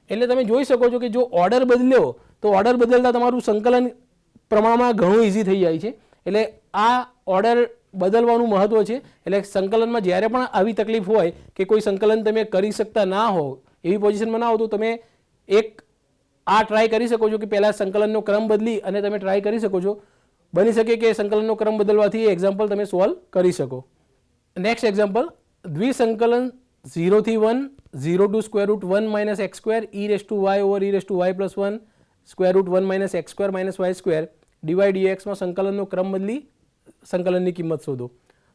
A: એટલે તમે જોઈ શકો છો કે જો ઓર્ડર બદલ્યો તો ઓર્ડર બદલતા તમારું સંકલન પ્રમાણમાં ઘણું ઇઝી થઈ જાય છે. એટલે આ ઓર્ડર બદલવાનું મહત્વ છે. એટલે સંકલનમાં જ્યારે પણ આવી તકલીફ હોય કે કોઈ સંકલન તમે કરી શકતા ના હો, એવી પોઝિશનમાં ના હો, તો તમે એક આ ટ્રાય કરી શકો છો કે પહેલાં સંકલનનો ક્રમ બદલી અને તમે ટ્રાય કરી શકો છો. બની શકે કે સંકલનનો ક્રમ બદલવાથી એ એક્ઝામ્પલ તમે સોલ્વ કરી શકો. નેક્સ્ટ એક્ઝામ્પલ, દ્વિસંકલન 0 થી 1 0 two √1 - x² e⁻y/e⁻y+1 √1 - x² - y² dy dx માં સંકલનનો ક્રમ બદલી સંકલનની કિંમત શોધો.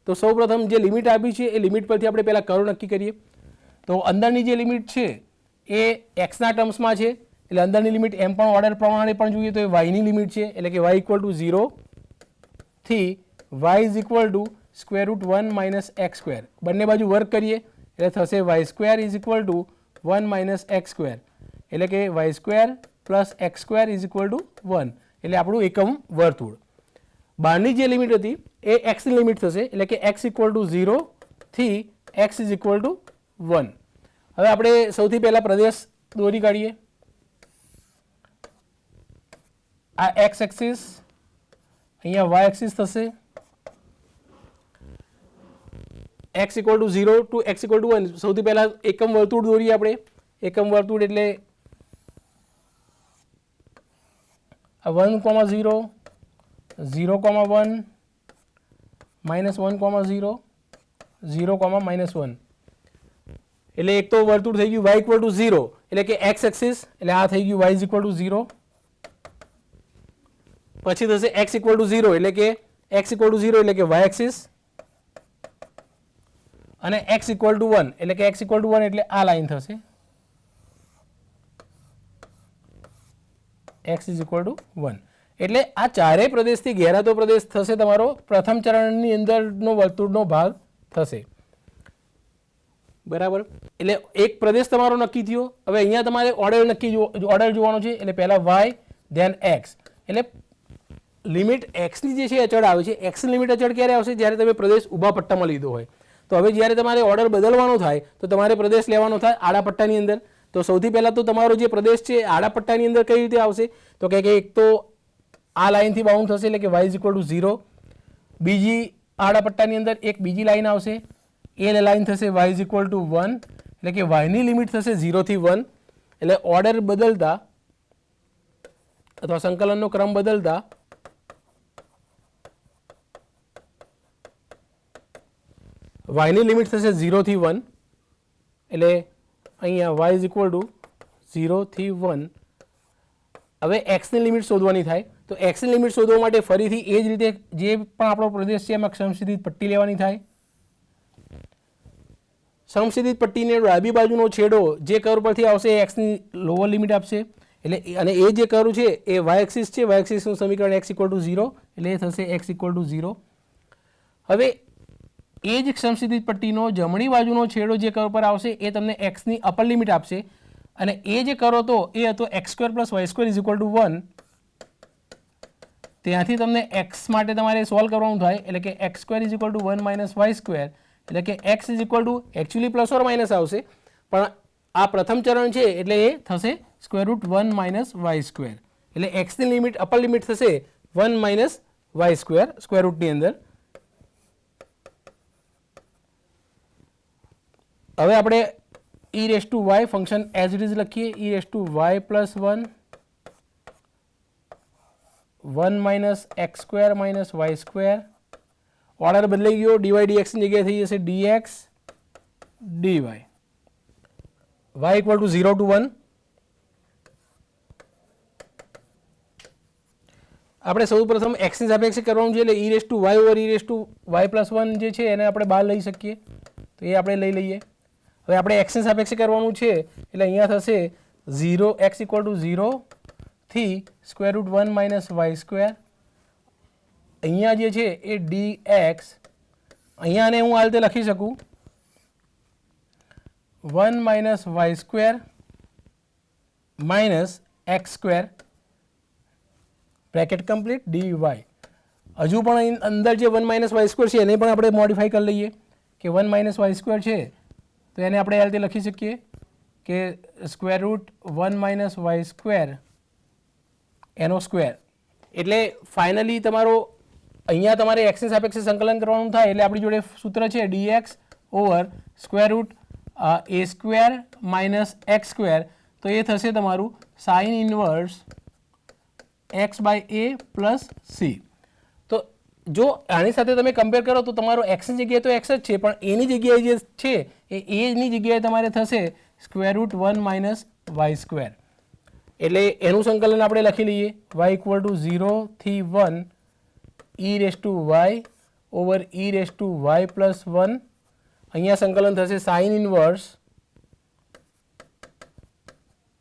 A: તો સૌપ્રથમ જે લિમિટ આપી છે એ લિમિટ પરથી આપણે પહેલા કર્વ નક્કી કરીએ. તો અંદરની જે લિમિટ છે એ x ના ટર્મ્સમાં છે, એટલે અંદરની લિમિટ એમ પણ ઓર્ડર પ્રમાણે પણ જોઈએ તો એ y ની લિમિટ છે, એટલે કે y ઇક્વલ ટુ 0 થી y is equal to √1 - x². બંને બાજુ વર્ક કરીએ એટલે થશે y² is equal to 1 - x², એટલે કે y² plus x² is equal to 1, એટલે આપણું એકમ વર્તુળ. બહારની જે લિમિટ હતી એ x ની લિમિટ થશે, એટલે કે x ઇક્વલ ટુ 0 થી x ઇઝ ઇક્વલ ટુ 1. હવે આપણે સૌથી પહેલા પ્રદેશ દોરી કાઢીએ. આ x એક્સિસ, અહીંયા y એક્સિસ થશે. x equal to 0 to x equal to 1. સૌથી પહેલા એકમ વર્તુળ દોરીએ આપણે. એકમ વર્તુળ એટલે 1, 0, 0, 1 -1, 0, -1. એટલે એક તો વર્તુળ થઈ ગયું y = 0, એટલે કે x એક્સિસ, એટલે આ થઈ ગયું y = 0. પછી થશે x = 0, એટલે કે x = 0 એટલે કે y એક્સિસ, અને x = 1 એટલે કે x = 1 એટલે આ લાઈન થશે x = 1. એટલે આ ચારેય પ્રદેશથી ઘેરાતો પ્રદેશ થશે તમારો પ્રથમ ચરણની અંદરનો વર્તુળનો ભાગ થશે. બરાબર. એટલે એક પ્રદેશ તમારો નક્કી થયો. હવે અહીંયા તમારે ઓર્ડર જોવાનો છે. એટલે પહેલા y ધેન x. એટલે લિમિટ એક્સની જે છે અચળ આવે છે. એક્સની લિમિટ અચળ ક્યારે આવશે? જ્યારે તમે પ્રદેશ ઊભા પટ્ટામાં લીધો હોય. તો હવે જ્યારે તમારે ઓર્ડર બદલવાનો થાય તો તમારે પ્રદેશ લેવાનો થાય આડા પટ્ટાની અંદર. તો સૌથી પહેલાં તો તમારો જે પ્રદેશ છે આડા પટ્ટાની અંદર કઈ રીતે આવશે? તો કે એક તો આ લાઈનથી બાઉન્ડ થશે, એટલે કે y = 0. બીજી આડા પટ્ટાની અંદર એક બીજી લાઈન આવશે, એ લાઈન થશે y = 1, એટલે કે yની લિમિટ થશે 0 થી 1. એટલે ઓર્ડર બદલતા અથવા સંકલનનો ક્રમ બદલતા yની લિમિટ થશે 0 થી 1. એટલે અહીંયા y = 0 થી 1. હવે એક્સની લિમિટ શોધવાની થાય. તો એક્સની લિમિટ શોધવા માટે ફરીથી એ જ રીતે જે પણ આપણો પ્રદેશ છે એમાં સમક્ષિતિજ પટ્ટી લેવાની થાય. સમક્ષિતિજ પટ્ટીને ડાબી બાજુનો છેડો જે કર્વ પરથી આવશે એ એક્સની લોઅર લિમિટ આપશે. એટલે અને એ જે કર્વ છે એ y એક્સિસ છે. y એક્સિસનું સમીકરણ x = 0, એટલે એ થશે x = 0. હવે એ જ સમક્ષિતિજ પટ્ટીનો જમણી બાજુનો છેડો જે કર્વ પર આવશે એ તમને એક્સની અપર લિમિટ આપશે. અને એ જે કર્વ હતો એ હતો x² + y² = 1. ત્યાંથી તમને x માટે તમારે સોલ્વ કરવાનું થાય. એટલે કે x² = 1 - y², એટલે કે x actually plus or minus આવશે, પણ આ પ્રથમ ચરણ છે એટલે એ થશે √1 - y². એટલે એક્સની લિમિટ અપર લિમિટ થશે 1 - y² સ્ક્વેર રૂટની અંદર. હવે આપણે e⁻y function as it is લખીએ. e⁻y + 1 - x² - y². ઓર્ડર બદલાઈ ગયો. dy dx ની જગ્યાએ થઈ જશે dx dy. y = 0 to 1. આપણે સૌ પ્રથમ x ની સાપેક્ષે કરવાનું છે. એટલે e⁻y + 1 જે છે એને આપણે બહાર લઈ શકીએ. તો એ આપણે લઈ લઈએ. હવે આપણે x ની સાપેક્ષે કરવાનું છે. એટલે અહીંયા થશે 0 x = 0 થી √1 - y². અહીંયા જે છે એ dx, અહીંયાને હું આ રીતે લખી શકું 1 - y² - x², bracket complete dy. હજુ પણ અહીં અંદર જે 1 - y² છે એને પણ આપણે મોડિફાઈ કરી લઈએ કે 1 - y² છે તો એને આપણે આ રીતે લખી શકીએ કે √1 - y² એનો સ્ક્વેર. એટલે ફાઇનલી તમારો અહીંયા તમારે એક્સની સાપેક્ષે સંકલન કરવાનું થાય. એટલે આપણી જોડે સૂત્ર છે dx / a² - x². તો એ થશે તમારું sin ઇન્વર્સ x/a + c. તો જો આની સાથે તમે કમ્પેર કરો તો તમારો એક્સની જગ્યાએ તો એક્સ જ છે, પણ એની જગ્યાએ જે છે એ એની જગ્યાએ તમારે થશે √1 - y². એટલે એનું સંકલન આપણે લખી લઈએ. y = 0 થી 1 e⁻y + 1. અહીંયા સંકલન થશે sin ઇન્વર્સ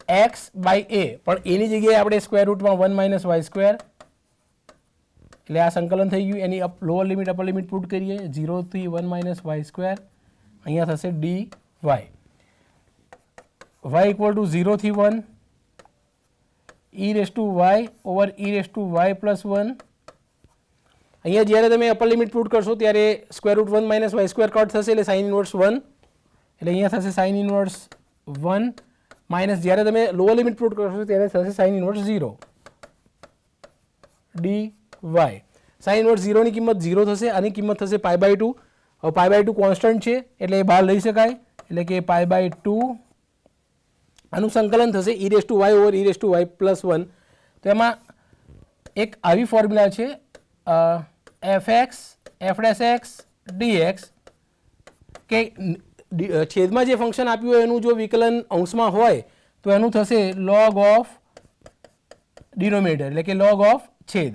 A: x/a, પણ એની જગ્યાએ આપણે √1 - y². એટલે આ સંકલન થઈ ગયું. એની lower limit upper limit put કરીએ 0 થી 1 - y². અહીંયા થશે dy. y = 0 થી 1 e⁻y + 1. અહીંયા જ્યારે તમે અપર લિમિટ પુટ કરશો ત્યારે √1 - y² કટ થશે એટલે sin ઇન્વર્સ 1. એટલે અહીંયા થશે sin ઇન્વર્સ 1 માઇનસ જ્યારે તમે લોઅર લિમિટ પુટ કરશો ત્યારે થશે sin inverse 0 dy. sin inverse 0 ની કિંમત 0 થશે. આની કિંમત થશે π/2. હવે π/2 કોન્સ્ટન્ટ છે એટલે એ બહાર લઈ શકાય. એટલે કે π/2 આનું સંકલન થશે e⁻y / e⁻y + 1. તો એમાં એક આવી ફોર્મ્યુલા છે fx f dash x dx કે છેદમાં જે ફંક્શન આપ્યું હોય એનું જો વિકલન અંશમાં હોય તો એનું થશે log ઓફ ડિનોમિનેટર એટલે કે log ઓફ છેદ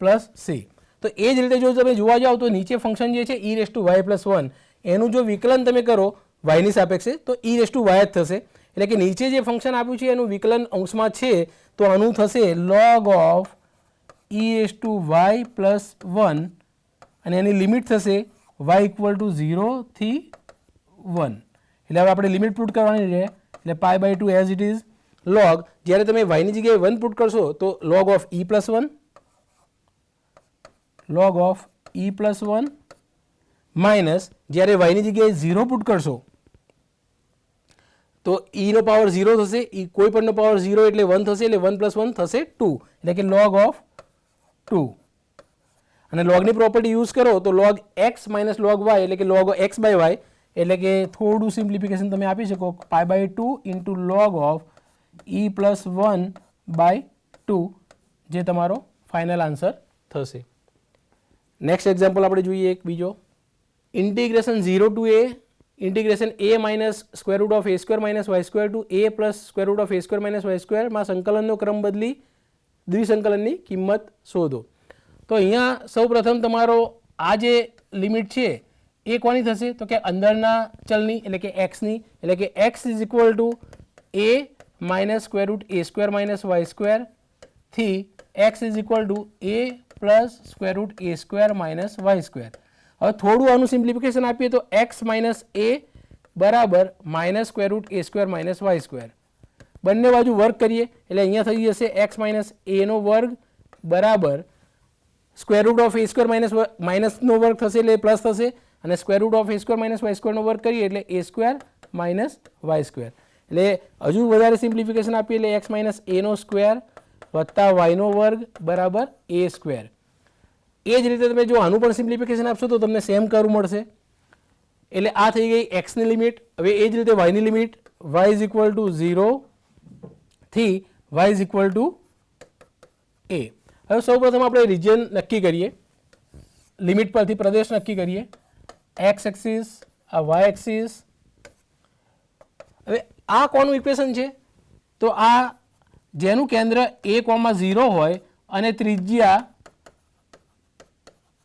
A: પ્લસ સી. તો એ જ રીતે જો તમે જોવા જાઓ તો નીચે ફંક્શન જે છે e⁻y+1 એનું જો વિકલન તમે કરો વાયની સાપેક્ષે તો e⁻y જ થશે. એટલે કે નીચે જે ફંક્શન આપ્યું છે એનું વિકલન અંશમાં છે તો આનું થશે log ઓફ e⁻y+1 અને એની લિમિટ થશે y = 0 થી 1. એટલે હવે આપણે લિમિટ પુટ કરવાની છે એટલે π/2 એઝ ઇટ ઇઝ log જ્યારે તમે y ની જગ્યાએ 1 પુટ કરશો તો log of e+1 log of e+1 minus જ્યારે y ની જગ્યાએ 0 પુટ કરશો તો e નો પાવર 0 થશે, e કોઈ પણનો પાવર 0 એટલે 1 થશે એટલે 1 + 1 થશે 2 એટલે કે log ઓફ 2. અને લોગની પ્રોપર્ટી યુઝ કરો તો log x - log y એટલે કે log x/y એટલે કે થોડું સિમ્પ્લિફિકેશન તમે આપી શકો π/2 log ઓફ e+1/2 જે તમારો ફાઇનલ આન્સર થશે. નેક્સ્ટ એક્ઝામ્પલ આપણે જોઈએ એક બીજો integration 0 to a integration a - √a² - y² to a + √a² - y² માં સંકલનનો ક્રમ બદલી દ્વિસંકલનની કિંમત શોધો. તો અહીંયા સૌપ્રથમ તમારો આ જે લિમિટ છે એ કોની થશે તો કે અંદરના ચલની એટલે કે x ની એટલે કે x = a - √a² - y² થી x = a + √a² - y². હવે થોડું આનું સિમ્પ્લિફિકેશન આપીએ તો x - a બરાબર -√a² - y². બંને બાજુ વર્ક કરીએ એટલે અહીંયા થઈ જશે x - a² બરાબર √a² માઇનસનો વર્ગ થશે એટલે પ્લસ થશે અને √a² - y² નો વર્ગ કરીએ એટલે a² - y². એટલે હજુ વધારે સિમ્પ્લિફિકેશન આપીએ એટલે x - a² વત્તા y² બરાબર a². એ જ રીતે તમે જો આનું પણ સિમ્પ્લિફિકેશન આપશો તો તમને સેમ કર્વ મળશે. એટલે આ થઈ ગઈ x ની લિમિટ. હવે એ જ રીતે y ની લિમિટ y = 0 થી y = a. હવે સૌપ્રથમ આપણે રિજિયન નક્કી કરીએ, લિમિટ પરથી પ્રદેશ નક્કી કરીએ, x એક્સિસ આ y એક્સિસ. હવે આ કોનું ઇક્વેશન છે તો આ જેનું કેન્દ્ર a, 0 હોય અને ત્રિજ્યા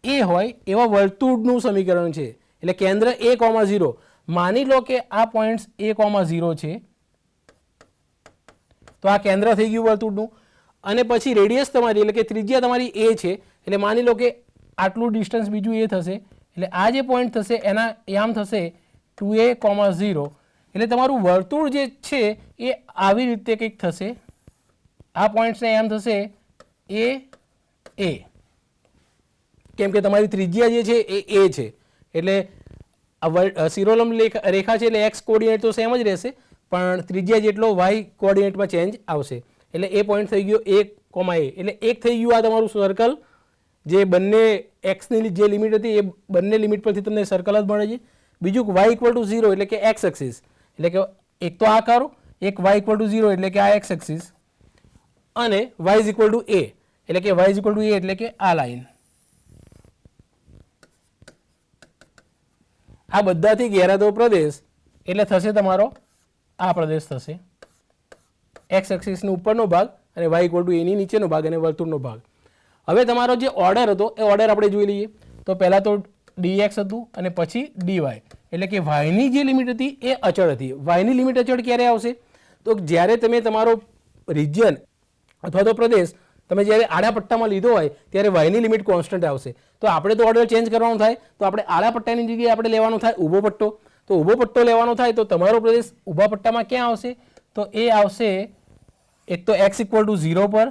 A: a હોય એવા વર્તુળનું સમીકરણ છે. એટલે કેન્દ્ર a, 0 માની લો કે આ પોઈન્ટ્સ a, 0 છે તો આ કેન્દ્ર થઈ ગયું વર્તુળનું અને પછી રેડિયસ તમારી એટલે કે ત્રિજ્યા તમારી a છે એટલે માની લો કે આટલું ડિસ્ટન્સ બીજું a થશે એટલે આ જે પોઈન્ટ થશે એના આમ થશે 2a, 0 એટલે તમારું વર્તુળ જે છે એ આવી રીતે કંઈક થશે. આ પોઈન્ટ્સને આમ થશે a કેમ કે તમારી ત્રિજ્યા જે છે એ a છે એટલે આ શિરોલંબ રેખા છે એટલે x કોઓર્ડિનેટ તો સેમ જ રહેશે પણ ત્રિજ્યા જેટલો y કોઓર્ડિનેટમાં ચેન્જ આવશે એટલે એ પોઈન્ટ થઈ ગયો a, એટલે એક થઈ ગયું આ તમારું સર્કલ જે બંને એક્સની જે લિમિટ હતી એ બંને લિમિટ પરથી તમને સર્કલ જ મળે છે. બીજું y = 0 એટલે કે x એક્સિસ એટલે કે એક તો આ કરો, એક y = 0 એટલે કે આ x એક્સિસ અને y = a એટલે કે y = a એટલે કે આ લાઈન. આ બધાથી ઘેરાતો પ્રદેશ એટલે થશે તમારો આ પ્રદેશ થશે x એક્સિસનો ઉપરનો ભાગ અને y = a ની નીચેનો ભાગ અને વર્તુળનો ભાગ. હવે તમારો જે ઓર્ડર હતો એ ઓર્ડર આપણે જોઈ લઈએ. તો પહેલાં તો dx હતું અને પછી dy એટલે કે y ની જે લિમિટ હતી એ અચળ હતી. y ની લિમિટ અચળ ક્યારે આવશે તો જ્યારે તમે તમારો રિજિયન અથવા તો પ્રદેશ તમે જ્યારે આડા પટ્ટામાં લીધો હોય ત્યારે y ની લિમિટ કોન્સ્ટન્ટ આવશે. તો આપણે તો ઓર્ડર ચેન્જ કરવાનો થાય તો આપણે આડા પટ્ટાની જગ્યાએ આપણે લેવાનો થાય ઊભો પટ્ટો. તો ઊભો પટ્ટો લેવાનો થાય તો તમારો પ્રદેશ ઊભા પટ્ટામાં ક્યાં આવશે તો એ આવશે એક તો x = 0 પર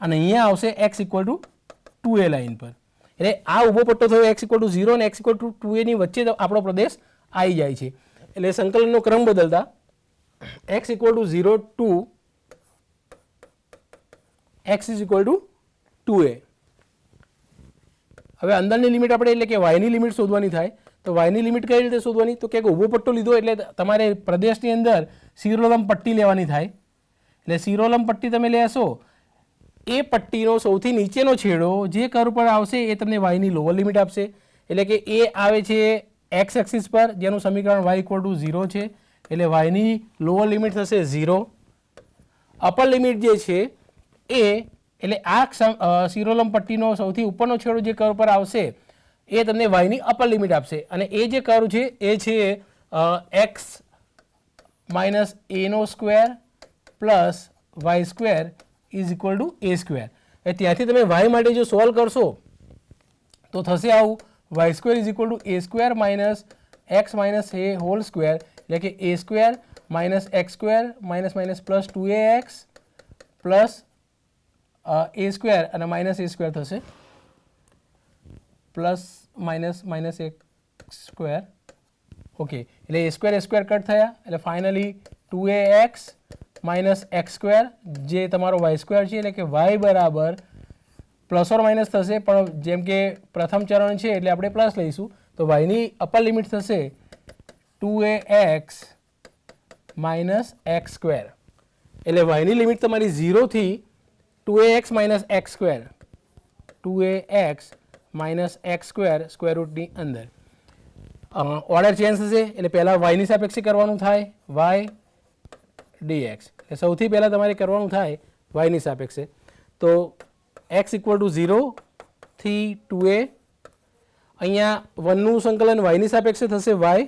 A: અને અહીંયા આવશે x = 2a લાઈન પર. એટલે આ ઊભો પટ્ટો થયો x = 0 અને x = 2a ની વચ્ચે આપણો પ્રદેશ આવી જાય છે. એટલે સંકલનનો ક્રમ બદલતા x = 0 to x = 2a. હવે અંદરની લિમિટ આપણે એટલે કે y ની લિમિટ શોધવાની થાય તો y ની લિમિટ કઈ રીતે શોધવાની તો કે ઊભો પટ્ટો લીધો એટલે તમારે પ્રદેશની અંદર શિરોલંબ પટ્ટી લેવાની થાય. એટલે શિરોલંબ પટ્ટી તમે લેશો એ પટ્ટીનો સૌથી નીચેનો છેડો જે કર્વ પર આવશે એ તમને વાયની લોઅર લિમિટ આપશે. એટલે કે એ આવે છે એક્સ એક્સિસ પર, જેનું સમીકરણ y = 0 છે. એટલે વાયની લોઅર લિમિટ થશે 0. અપર લિમિટ જે છે એ, એટલે આ શિરોલંબ પટ્ટીનો સૌથી ઉપરનો છેડો જે કર્વ પર આવશે એ તમને વાયની અપર લિમિટ આપશે. અને એ જે કર્વ છે એ છે x - a² plus y² = a². ત્યાંથી તમે y માટે જો સોલ્વ કરશો તો થશે આવું, y² = a² minus x minus a whole square, એટલે કે a² minus x² minus plus 2ax plus a² અને માઇનસ a² થશે, પ્લસ માઇનસ x². ઓકે, એટલે a² કટ થયા, એટલે ફાઇનલી 2ax માઇનસ x² જે તમારો y² છે, એટલે કે y બરાબર પ્લસ ઓર માઇનસ થશે, પણ જેમ કે પ્રથમ ચરણ છે એટલે આપણે પ્લસ લઈશું. તો yની અપર લિમિટ થશે 2ax માઇનસ x². એટલે yની લિમિટ તમારી 0 થી 2ax minus x², 2ax minus x² square રૂટની અંદર. ઓર્ડર ચેન્જ થશે, એટલે પહેલાં yની સાપેક્ષે કરવાનું થાય y dx. એટલે સૌથી પહેલાં તમારે કરવાનું થાય yની સાપેક્ષે. તો x = 0 થી 2a, અહીંયા 1નું સંકલન yની સાપેક્ષે થશે y,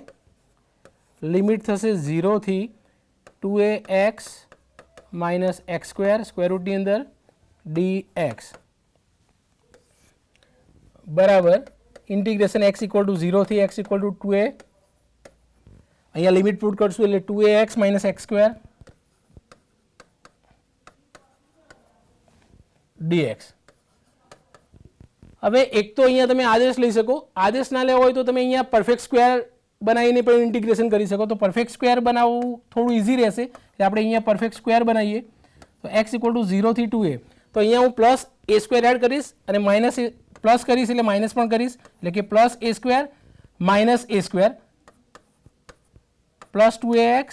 A: લિમિટ થશે 0 થી 2ax માઇનસ x² સ્ક્વેર રૂટની અંદર dx બરાબર ઇન્ટિગ્રેશન x = 0 થી x = 2a. અહીંયા લિમિટ પુટ કરશું એટલે 2ax માઇનસ x² dx. હવે એક તો અહીંયા તમે આદેશ લઈ શકો, આદેશ ના લેવો હોય તો તમે અહીંયા પરફેક્ટ સ્ક્વેર બનાવીને પણ ઇન્ટિગ્રેશન કરી શકો. તો પરફેક્ટ સ્ક્વેર બનાવવું થોડું ઇઝી રહેશે, એટલે આપણે અહીંયા પરફેક્ટ સ્ક્વેર બનાવીએ. તો x = 0 થી 2a, તો અહીંયા હું પ્લસ a² એડ કરીશ અને માઇનસ પ્લસ કરીશ એટલે માઇનસ પણ કરીશ, એટલે કે plus a² minus a² plus 2ax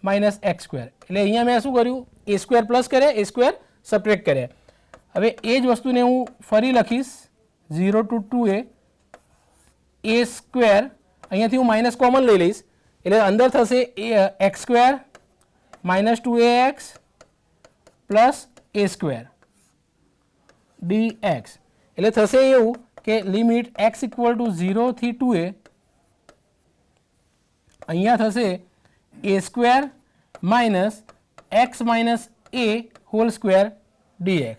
A: minus x². એટલે અહીંયા મેં શું કર્યું, a² પ્લસ કર્યા, a² સબટ્રેક્ટ કર્યા. હવે એ જ વસ્તુને હું ફરી લખીશ 0 to 2a, a², અહીંયાથી હું માઇનસ કોમન લઈ લઈશ, એટલે અંદર થશે x² minus 2ax plus a² dx. એટલે થશે એવું કે લિમિટ x = 0 થી 2a, અહીંયા થશે a² minus x minus a whole square dx.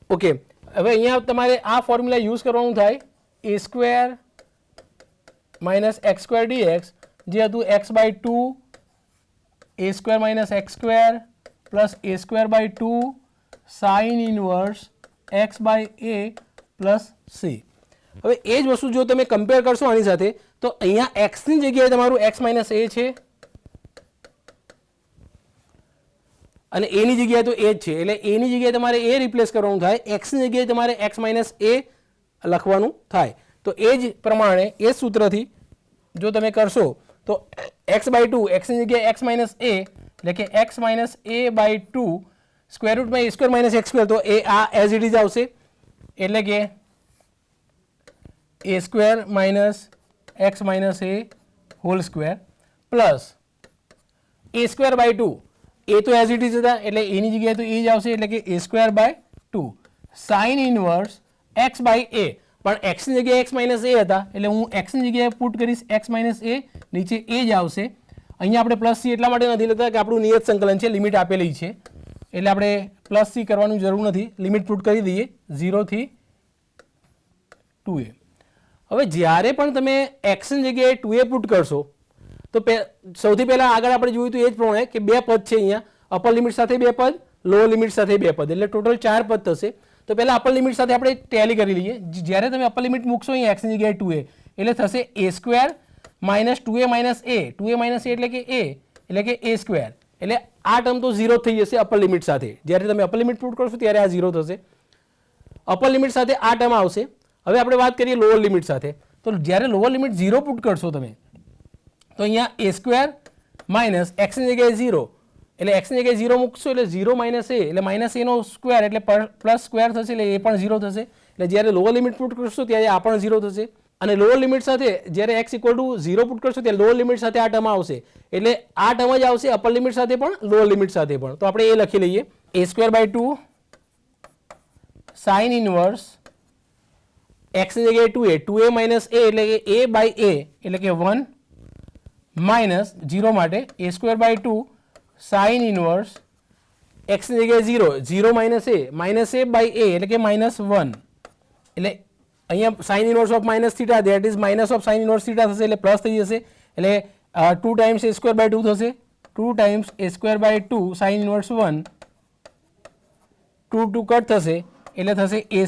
A: Okay, હવે અહીંયા તમારે આ ફોર્મ્યુલા યુઝ કરવાનું થાય, a² માઇનસ x² dx જે હતું x/2 a² minus x² plus a²/2 sine inverse x/a plus c. હવે એ જ વસ્તુ જો તમે કમ્પેર કરશો આની સાથે, તો અહીંયા x ની જગ્યાએ તમારું x માઇનસ a છે અને a ની જગ્યાએ તો a જ છે, એટલે a ની જગ્યાએ તમારે a રિપ્લેસ કરવાનું થાય, x ની જગ્યાએ તમારે x માઇનસ a લખવાનું થાય. તો એ જ પ્રમાણે એ સૂત્રથી જો તમે કરશો તો x/2, x ની જગ્યાએ x માઇનસ a, એટલે કે x માઇનસ a/2 સ્ક્વેર રૂટમાં a² માઇનસ x², તો એ આ એઝ ઇટ ઇઝ આવશે, એટલે કે a² minus x minus a whole square plus a²/2, એ તો એઝ ઇટ ઇઝ હતા એટલે એની જગ્યાએ તો એ જ આવશે, એટલે કે a²/2 સાઇન ઇનવર્સ x/a, પણ x ની જગ્યાએ x માઇનસ a હતા એટલે હું x ની જગ્યાએ પુટ કરીશ x માઇનસ a, નીચે એ જ આવશે. અહીંયા આપણે પ્લસ c એટલા માટે નથી લખતા કે આપણું નિયત સંકલન છે, લિમિટ આપેલી છે, એટલે આપણે પ્લસ c કરવાની જરૂર નથી, લિમિટ પુટ કરી દઈએ 0 થી 2a. હવે જ્યારે પણ તમે x ની જગ્યાએ 2a પુટ કરશો તો સૌથી પહેલાં આગળ આપણે જોયું તો એ જ પ્રમાણે કે બે પદ છે, અહીંયા અપર લિમિટ સાથે બે પદ, લોઅર લિમિટ સાથે બે પદ, એટલે ટોટલ 4 પદ થશે. તો પહેલાં અપર લિમિટ સાથે આપણે ટેલી કરી લઈએ. જ્યારે તમે અપર લિમિટ મૂકશો અહીંયા x ની જગ્યાએ 2a, એટલે થશે a² minus 2a minus a, 2a minus a એટલે કે a², એટલે આ ટર્મ તો 0 થઈ જશે અપર લિમિટ સાથે. જ્યારે તમે અપર લિમિટ પુટ કરશો ત્યારે આ 0 થશે, અપર લિમિટ સાથે આ ટર્મ આવશે. હવે આપણે વાત કરીએ લોઅર લિમિટ સાથે, તો જ્યારે લોઅર લિમિટ 0 પુટ કરશો તમે, તો અહીંયા a² માઇનસ x ની જગ્યાએ 0, એટલે એક્સની જગ્યાએ 0 મૂકશો એટલે 0 માઇનસ એ એટલે માઇનસ એનો સ્ક્વેર એટલે પ્લસ સ્ક્વેર થશે એટલે એ પણ 0 થશે. એટલે જ્યારે લોઅર લિમિટ પુટ કરશો ત્યારે આ પણ 0 થશે. અને લોઅર લિમિટ સાથે જ્યારે x ઇક્વલ ટુ 0 પુટ કરશો ત્યારે લોઅર લિમિટ સાથે આ ટર્મ આવશે. એટલે આ ટર્મ જ આવશે અપર લિમિટ સાથે પણ લોઅર લિમિટ સાથે પણ. તો આપણે એ લખી લઈએ a²/2 સાઇન ઇનવર્સ x ની જગ્યાએ 2a 2a માઇનસ a એટલે કે a/a એટલે કે 1 માઇનસ 0 માટે a²/2 સાઇન ઇનવર્સ x ની જગ્યાએ 0 માઇનસ a/a એટલે કે -1 એટલે અહીંયા sine inverse of minus theta that is minus of sine inverse theta થશે એટલે પ્લસ થઈ જશે. એટલે 2 ટાઈમ્સ a²/2 થશે 2 times a²/2 sine inverse 1 2 cut થશે એટલે થશે a²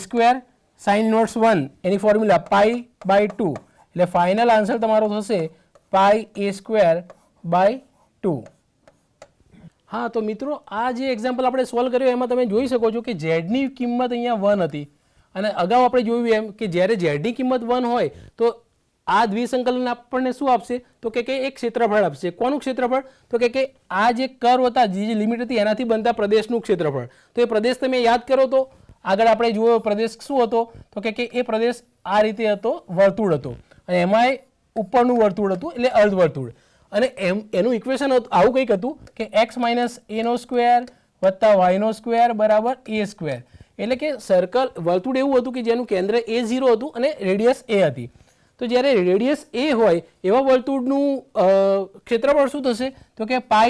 A: સાઇન ઇનવર્સ 1 એની ફોર્મ્યુલા π/2 એટલે ફાઇનલ આન્સર તમારો થશે πa²/2. હા તો મિત્રો આ જે એક્ઝામ્પલ આપણે સોલ્વ કર્યો એમાં તમે જોઈ શકો છો કે ઝેડની કિંમત અહીંયા 1 હતી અને અગાઉ આપણે જોયું એમ કે જ્યારે ઝેડની કિંમત 1 હોય તો આ દ્વિસંકલન આપણને શું આપશે તો કે એક ક્ષેત્રફળ આપશે. કોનું ક્ષેત્રફળ તો કે આ જે કર્વ હતા જે લિમિટ હતી એનાથી બનતા પ્રદેશનું ક્ષેત્રફળ. તો એ પ્રદેશ તમે યાદ કરો તો આગળ આપણે જોયો પ્રદેશ શું હતો તો કે એ પ્રદેશ આ રીતે હતો વર્તુળ હતો અને એમાંય ઉપરનું વર્તુળ હતું એટલે અર્ધવર્તુળ અને એનું ઇક્વેશન આવું કંઈક હતું કે x - a² + y² બરાબર a². એટલે કે સર્કલ વર્તુળ એવું હતું કે જેનું કેન્દ્ર a0 હતું અને રેડિયસ a હતી. તો જ્યારે રેડિયસ a હોય એવા વર્તુળનું ક્ષેત્રફળ શું થશે તો કે πa².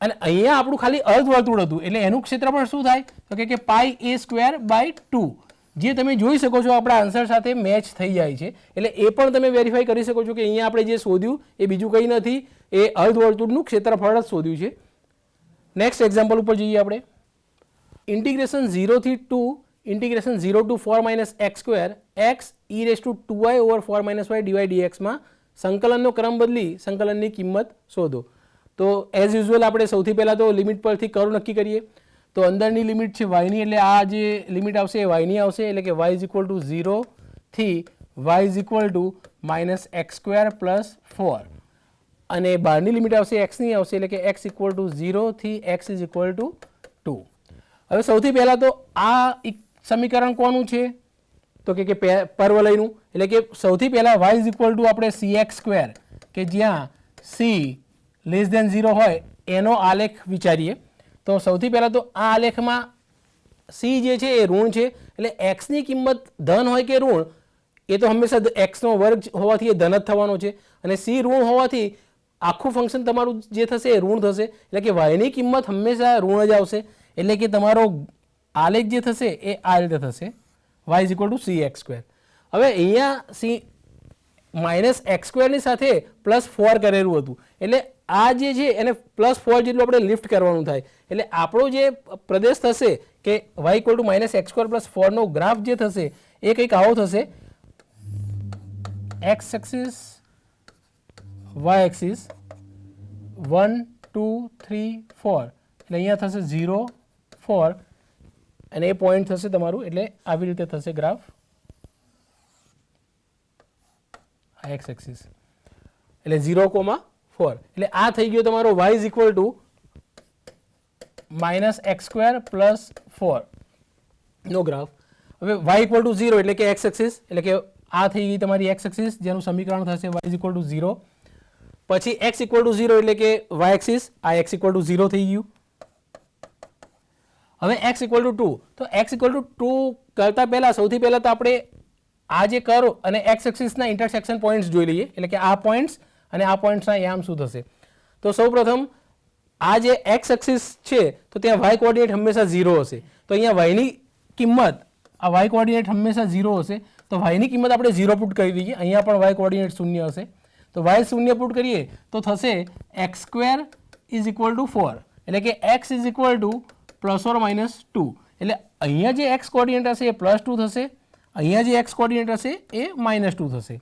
A: અને અહીંયા આપણું ખાલી અર્ધવર્તુળ હતું એટલે એનું ક્ષેત્રફળ શું થાય તો કે πa²/2 જે તમે જોઈ શકો છો આપણા આન્સર સાથે મેચ થઈ જાય છે. એટલે એ પણ તમે વેરીફાઈ કરી શકો છો કે અહીંયા આપણે જે શોધ્યું એ બીજું કંઈ નથી એ અર્ધવર્તુળનું ક્ષેત્રફળ જ શોધ્યું છે. નેક્સ્ટ એક્ઝામ્પલ ઉપર જઈએ આપણે. ઇન્ટિગ્રેશન 0 થી 2 integration 0 to 4 - x² x e⁴ y dydx માં સંકલનનો ક્રમ બદલી સંકલનની કિંમત શોધો. તો એઝ યુઝ્યુઅલ આપણે સૌથી પહેલાં તો લિમિટ પરથી કર્વ નક્કી કરીએ. તો અંદરની લિમિટ છે yની એટલે આ જે લિમિટ આવશે એ yની આવશે એટલે કે y = 0 થી y = -x² + 4 અને બહારની લિમિટ આવશે xની આવશે એટલે કે x = 0 થી x = 2. હવે સૌથી પહેલાં તો આ સમીકરણ કોનું છે તો કે પરવલયનું એટલે કે સૌથી પહેલાં y = આપણે cx² કે જ્યાં c <0 હોય એનો આલેખ વિચારીએ. તો સૌથી પહેલાં તો આ આલેખમાં c જે છે એ ઋણ છે એટલે xની કિંમત ધન હોય કે ઋણ એ તો હંમેશા x નો વર્ગ હોવાથી એ ધન જ થવાનો છે અને c ઋણ હોવાથી આખું ફંક્શન તમારું જે થશે એ ઋણ થશે એટલે કે yની કિંમત હંમેશા ઋણ જ આવશે. એટલે કે તમારો આલેખ જે થશે એ આ રીતે થશે y = cx². હવે અહીંયા c -x² ની સાથે +4 કરેલું હતું એટલે આ જે છે એને +4 જેટલું આપણે લિફ્ટ કરવાનું થાય એટલે આપણો જે પ્રદેશ થશે કે y = -x² + 4 નો ગ્રાફ જે થશે એ કંઈક આવો થશે x એક્સિસ y એક્સિસ 1 2 3 4 એટલે અહીંયા થશે 0 4 અને એ પોઈન્ટ થશે તમારું એટલે આવી રીતે થશે ગ્રાફ x એક્સિસ એટલે 0, 4 એટલે આ થઈ ગયો તમારો y = -x² + 4 નો ગ્રાફ. હવે y = 0 એટલે કે x એક્સિસ એટલે કે આ થઈ ગઈ તમારી x એક્સિસ જેનું સમીકરણ થશે y = 0. પછી x = 0 એટલે કે y એક્સિસ આ x = 0 થઈ ગયું. હવે x = 2 તો x = 2 કરતાં પહેલાં સૌથી પહેલાં તો આપણે આ જે કર્વ અને x એક્સિસના ઇન્ટરસેક્શન પોઈન્ટ્સ જોઈ લઈએ એટલે કે આ પોઈન્ટ્સ અને આ પોઈન્ટ્સના યામ શું થશે. તો સૌપ્રથમ આ જે x એક્સિસ છે તો ત્યાં y કોઓર્ડિનેટ હંમેશા 0 હશે. તો અહીંયા yની કિંમત આ y કોઓર્ડિનેટ હંમેશા 0 હશે તો yની કિંમત આપણે 0 પુટ કરી દઈએ. અહીંયા પણ y કોઓર્ડિનેટ 0 હશે તો y 0 પુટ કરીએ તો થશે x² = 4 એટલે કે x = ±2 એટલે અહીંયા જે x કોઓર્ડિનેટ હશે એ +2 થશે અહીંયા જે x કોઓર્ડિનેટ હશે એ -2 થશે.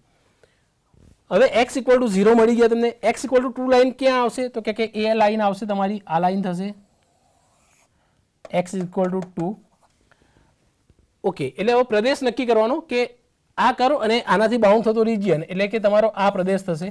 A: હવે x = 0 મળી ગયા તમને. x = 2 લાઈન ક્યાં આવશે તો કે એ લાઈન આવશે તમારી આ લાઈન થશે x = 2. ઓકે એટલે હવે પ્રદેશ નક્કી કરવાનો કે આ કરો અને આનાથી બાઉન્ડ થતો રિજિયન એટલે કે તમારો આ પ્રદેશ થશે.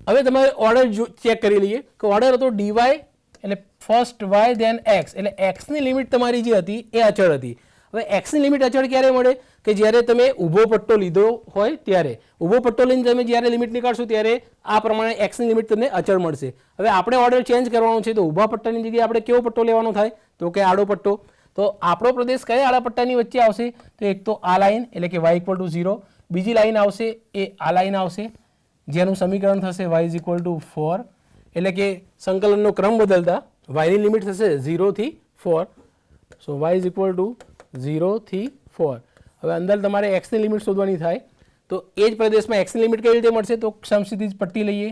A: હવે તમારે ઓર્ડર ચેક કરી લઈએ કે ઓર્ડર હતો ડીવાય એટલે ફર્સ્ટ વાય ધેન એક્સ, એટલે એક્સની લિમિટ તમારી જે હતી એ અચળ હતી. હવે એક્સની લિમિટ અચળ ક્યારે મળે કે જ્યારે તમે ઊભો પટ્ટો લીધો હોય ત્યારે. ઊભો પટ્ટો લઈને તમે જ્યારે લિમિટ નીકાળશો ત્યારે આ પ્રમાણે એક્સની લિમિટ તમને અચળ મળશે. હવે આપણે ઓર્ડર ચેન્જ કરવાનો છે તો ઊભા પટ્ટાની જગ્યાએ આપણે કેવો પટ્ટો લેવાનો થાય તો કે આડો પટ્ટો. તો આપણો પ્રદેશ કયા આડા પટ્ટાની વચ્ચે આવશે તો એક તો આ લાઈન એટલે કે y = 0, બીજી લાઈન આવશે એ આ લાઈન આવશે જેનું સમીકરણ થશે y = 4, એટલે કે સંકલનનો ક્રમ બદલતા y ની લિમિટ થશે 0 થી 4. સો y = 0 થી 4. હવે અંદર તમારે x ની લિમિટ શોધવાની થાય તો એ જ પ્રદેશમાં x ની લિમિટ કઈ રીતે મળશે તો સમક્ષિતિજ પટ્ટી લઈએ.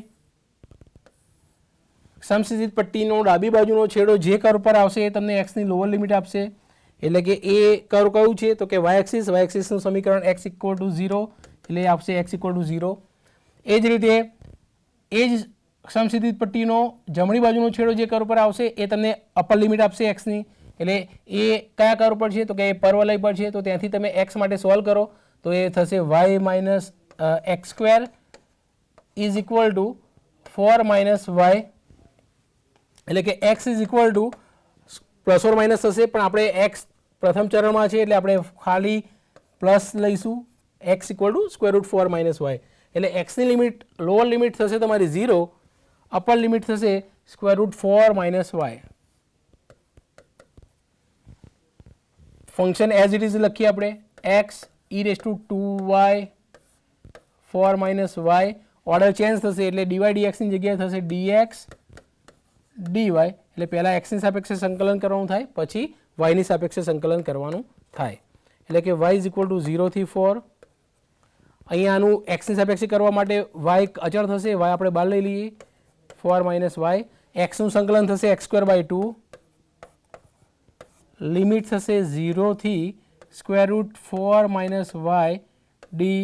A: સમક્ષિતિજ પટ્ટીનો ડાબી બાજુનો છેડો જે કર્વ પર આવશે એ તમને x ની લોઅર લિમિટ આપશે, એટલે કે એ કર્વ કયું છે તો કે y એક્સિસનું સમીકરણ x = 0 એટલે આપશે x = 0. એ જ રીતે એ જ સમક્ષિતિજ પટ્ટીનો જમણી બાજુનો છેડો જે કર્વ પર આવશે એ તમને અપર લિમિટ આપશે x ની, એટલે એ કયા કર્વ પર છે તો કે એ પરવલય પર છે. તો ત્યાંથી તમે x માટે સોલ્વ કરો તો એ થશે y - x² = 4 - y, એટલે કે x ± થશે પણ આપણે x પ્રથમ ચરણમાં છે એટલે આપણે ખાલી પ્લસ લઈશું. x = √4 - y, એટલે x ની લિમિટ લોઅર લિમિટ થશે તમારી 0, અપર લિમિટ થશે √4 - y. Function as it is લખીએ આપણે x e⁻²y 4 - y. Order change થશે એટલે dy dx ની જગ્યાએ થશે dx dy, એટલે પહેલા x ની સાપેક્ષે સંકલન કરવાનું થાય પછી y ની સાપેક્ષે સંકલન કરવાનું થાય, એટલે કે y = 0 થી 4. અહીંયા આનું x ની સાપેક્ષે કરવા માટે y અચળ થશે, y આપણે બહાર લઈ લઈએ 4 - y. x નું સંકલન થશે x²/2, લિમિટ થશે 0 થી √4 - y dy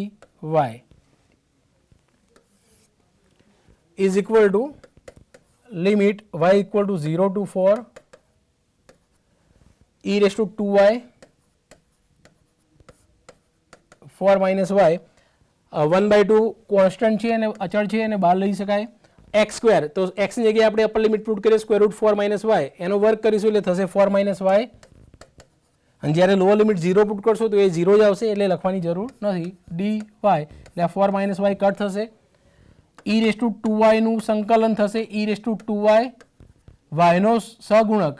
A: is equal to limit y = 0 to 4 e⁻²y 4 - y. 1/2 constant છે અને અચળ છે અને બહાર લઈ શકાય. x², તો x ની જગ્યાએ આપણે અપર લિમિટ પુટ કરીએ √4 - y, એનો વર્ગ કરીશું એટલે થશે 4 - y, અને જ્યારે લોઅર લિમિટ 0 પુટ કરશો તો એ 0 જ આવશે એટલે લખવાની જરૂર નથી. dy એટલે આ 4 - y કટ થશે. e⁻²y નું સંકલન થશે e⁻²y, y નો સહગુણક